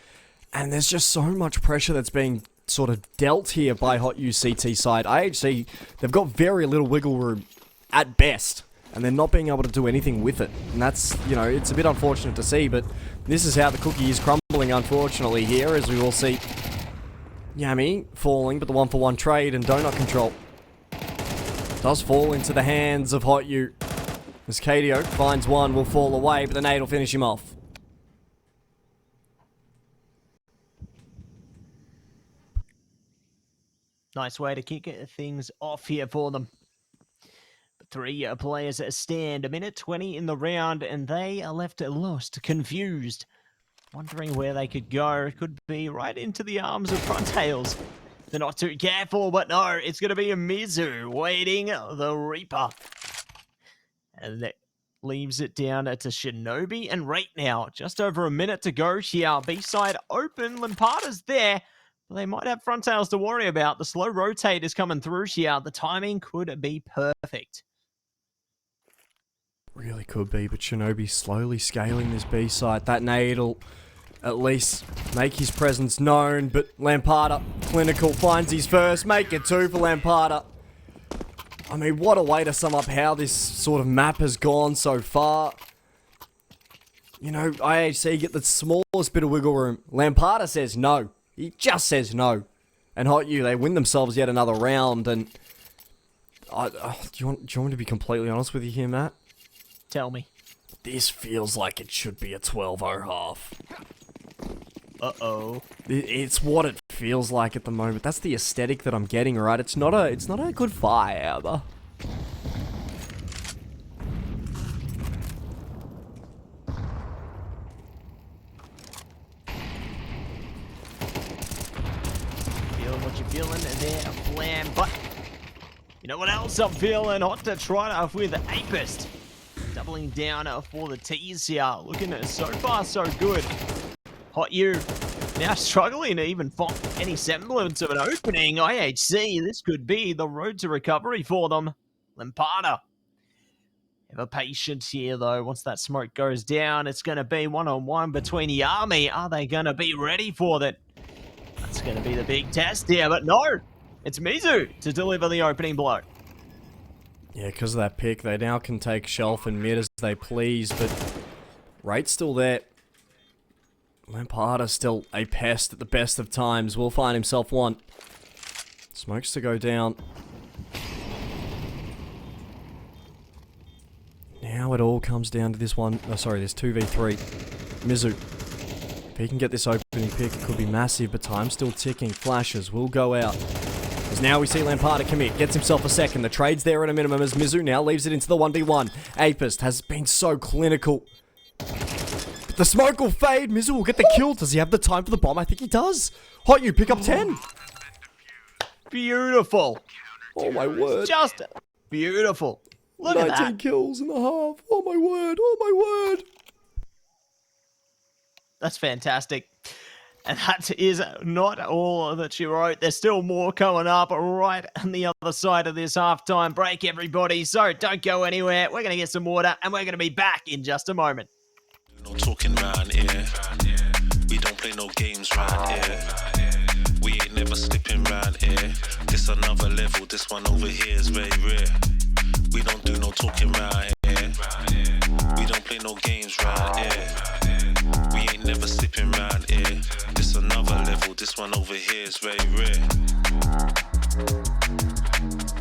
and there's just so much pressure that's being sort of dealt here by HOTU CT side. IHC, they've got very little wiggle room at best, and they're not being able to do anything with it. And that's, you know, it's a bit unfortunate to see, but this is how the cookie is crumbling, unfortunately, here, as we will see Yami falling, but the 1-for-1 trade and donut control does fall into the hands of HOTU. As KDO finds one, will fall away, but the nade will finish him off. Nice way to kick things off here for them. 3 players stand, a minute 20 in the round, and they are left lost, confused, wondering where they could go. It could be right into the arms of front tails. They're not too careful, but no, it's going to be a Mizu waiting the Reaper. And that leaves it down to Shinobi, and right now, just over a minute to go here. B-side open, Lampada's there. They might have front tails to worry about. The slow rotate is coming through here. The timing could be perfect. Really could be, but Shinobi slowly scaling this B site. That nade will at least make his presence known, but Lampada, clinical, finds his first. Make it 2 for Lampada. I mean, what a way to sum up how this sort of map has gone so far. You know, IHC get the smallest bit of wiggle room. Lampada says no. He just says no. And HOTU, they win themselves yet another round, and do you want me to be completely honest with you here, Matt? Tell me. This feels like it should be a 12-0 half. Uh-oh. It's what it feels like at the moment. That's the aesthetic that I'm getting, right? It's not a good fight, either. Feeling what you're feeling there, Flam, but you know what else I'm feeling? Hot to try off with Apist. Doubling down for the T's here. Looking at so far so good. HOTU now struggling to even find any semblance of an opening. IHC, this could be the road to recovery for them. Lampada. Ever patient here though. Once that smoke goes down, it's going to be one-on-one between the army. Are they going to be ready for that? That's going to be the big test here, but no. It's Mizu to deliver the opening blow. Yeah, because of that pick, they now can take shelf and mid as they please, but rate's still there. Lampada still a pest at the best of times. Will find himself one. Smokes to go down. Now it all comes down to this one. Oh, sorry, this 2v3. Mizu. If he can get this opening pick, it could be massive, but time's still ticking. Flashes will go out. As now we see Lampada commit, gets himself a second. The trade's there at a minimum as Mizu now leaves it into the 1v1. Apist has been so clinical. But the smoke will fade. Mizu will get the kill. Does he have the time for the bomb? I think he does. HOTU pick up 10. Beautiful. Oh my word. Just beautiful. Look at 19 that. kills in the half. Oh my word. Oh my word. That's fantastic. And that is not all that she wrote. There's still more coming up right on the other side of this halftime break, everybody. So don't go anywhere. We're going to get some water and we're going to be back in just a moment. No talking round here. We don't play no games round here. We ain't never slipping round here. This another level. This one over here is very rare. We don't do no talking round here. We don't play no games round here. We ain't never slipping round here. This another level. This one over here is very rare.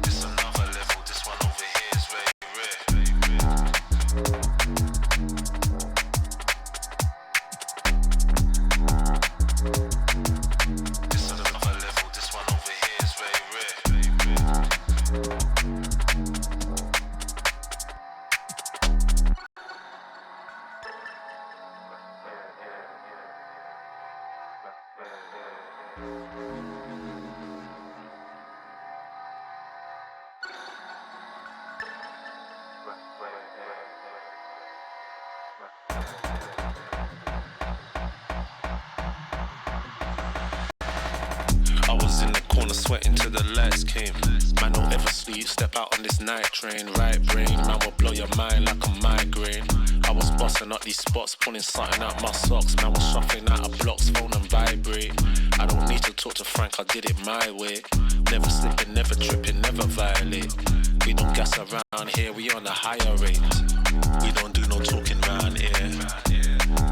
This another level. This one over here is very rare. This another level. This one over here is very rare. I was in the corner sweating till the lights came. Man, don't ever sleep, step out on this night train. Right brain, man will blow your mind like a migraine. I was busting up these spots, pulling something out my socks. Man was shuffling out of blocks, phone and vibrate. I don't need to talk to Frank, I did it my way. Never slipping, never tripping, never violate. We don't gas around here, we on a higher rate. We don't do no talking round here.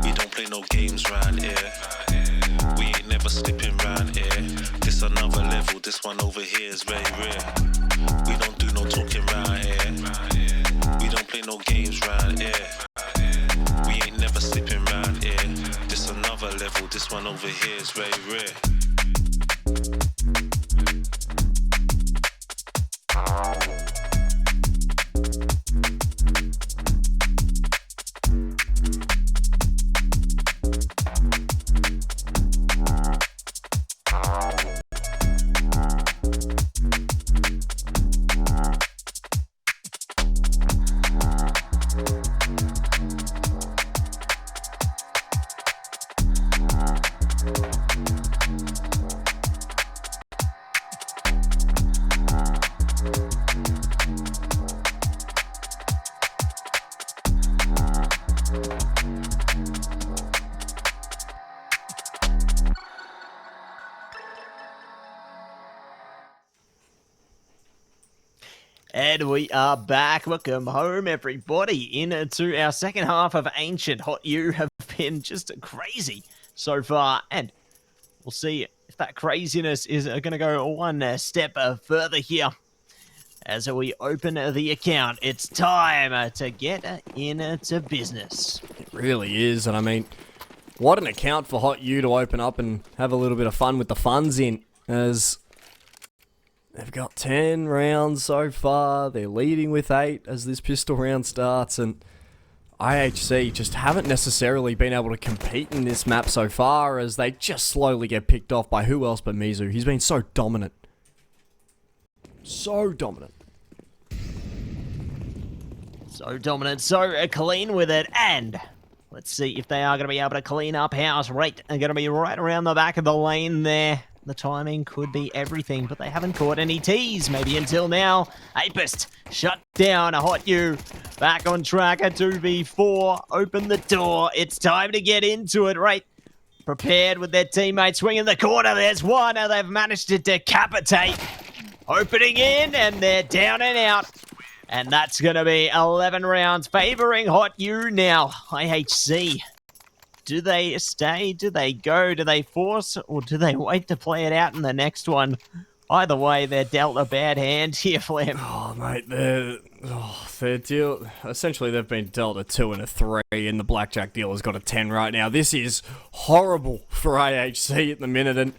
We don't play no games round here. We ain't never slipping round here. This another level, this one over here is very rare. We don't do no talking round here. We don't play no games round here. We ain't never slipping round here. This another level, this one over here is very rare. And we are back. Welcome home, everybody, into our second half of Ancient. HOTU have been just crazy so far, and we'll see if that craziness is going to go one step further here. As we open the account, it's time to get into business. It really is, and I mean, what an account for HOTU to open up and have a little bit of fun with the funds in, as they've got 10 rounds so far. They're leading with 8 as this pistol round starts, and IHC just haven't necessarily been able to compete in this map so far, as they just slowly get picked off by who else but Mizu. He's been so dominant. So dominant. So dominant, so clean with it, and let's see if they are going to be able to clean up house. Right, they're going to be right around the back of the lane there. The timing could be everything, but they haven't caught any T's, maybe until now. Apist shut down. A HOTU back on track. A 2v4. Open the door. It's time to get into it. Right, prepared with their teammates. Swinging the corner. There's one. And they've managed to decapitate. Opening in, and they're down and out. And that's going to be 11 rounds favoring HOTU now. IHC. Do they stay? Do they go? Do they force? Or do they wait to play it out in the next one? Either way, they're dealt a bad hand here, Flam. Oh, mate, essentially they've been dealt a 2 and a 3, and the blackjack dealer's got a 10 right now. This is horrible for IHC at the minute, and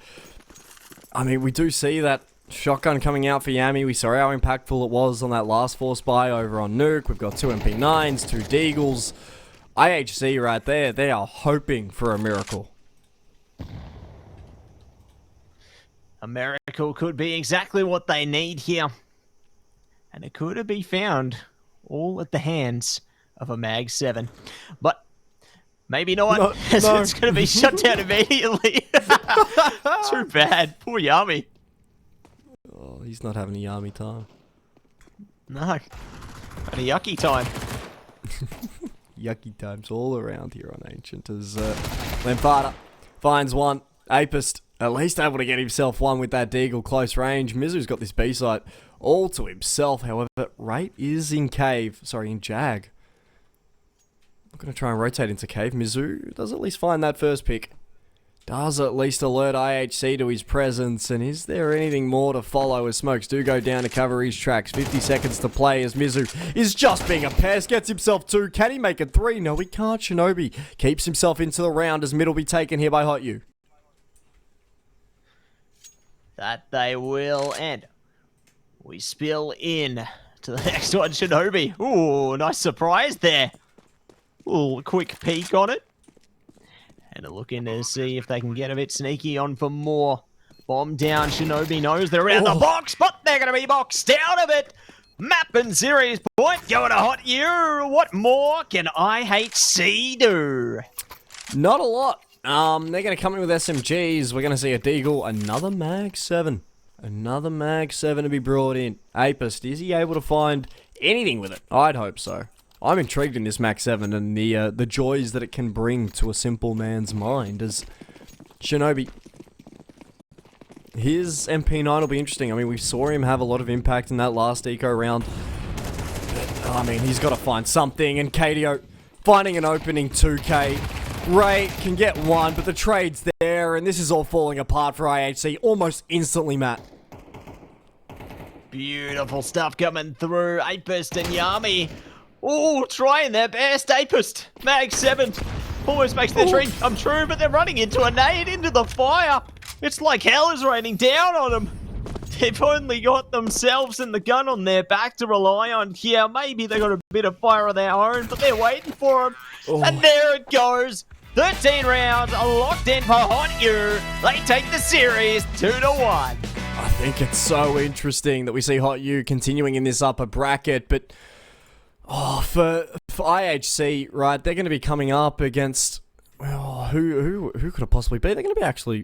I mean, we do see that shotgun coming out for Yami. We saw how impactful it was on that last force buy over on Nuke. We've got 2 MP9s, 2 Deagles. IHC right there, they are hoping for a miracle. A miracle could be exactly what they need here. And it could be found all at the hands of a Mag 7. But Maybe not. No, As no. it's going to be shut down immediately. Too bad. Poor Yami. Oh, he's not having a Yami time. No. Had a yucky time. Yucky times all around here on Ancient as lampada finds one. Apist at least able to get himself one with that deagle close range. Mizu's got this B-site all to himself. However, Rate is in cave. Sorry, in Jag. I'm going to try and rotate into cave. Mizu does at least find that first pick. Does at least alert IHC to his presence. And is there anything more to follow as smokes do go down to cover his tracks? 50 seconds to play as Mizu is just being a pest. Gets himself 2. Can he make it 3? No, he can't. Shinobi keeps himself into the round as mid will be taken here by HOTU. That they will. And we spill in to the next one, Shinobi. Ooh, nice surprise there. Ooh, quick peek on it. And looking to see if they can get a bit sneaky on for more. Bomb down, Shinobi knows they're around the box, but they're going to be boxed out of it. Map and series point going to HOTU. What more can IHC do? Not a lot. They're going to come in with SMGs. We're going to see a deagle, another Mag 7. Another Mag 7 to be brought in. Apist, is he able to find anything with it? I'd hope so. I'm intrigued in this Mag 7 and the joys that it can bring to a simple man's mind as Shinobi. His MP9 will be interesting. I mean, we saw him have a lot of impact in that last eco round. But, I mean, he's got to find something. And KDO finding an opening 2K. Ray can get one, but the trade's there. And this is all falling apart for IHC almost instantly, Matt. Beautiful stuff coming through. Apist and Yami. Ooh, trying their best. Apist, Mag 7, almost makes their dream come true, but they're running into a nade, into the fire. It's like hell is raining down on them. They've only got themselves and the gun on their back to rely on here. Maybe they got a bit of fire of their own, but they're waiting for them. And there it goes. 13 rounds locked in for HOTU. They take the series 2-1. I think it's so interesting that we see HOTU continuing in this upper bracket, but for IHC, right, they're going to be coming up against, well, who could it possibly be? They're going to be actually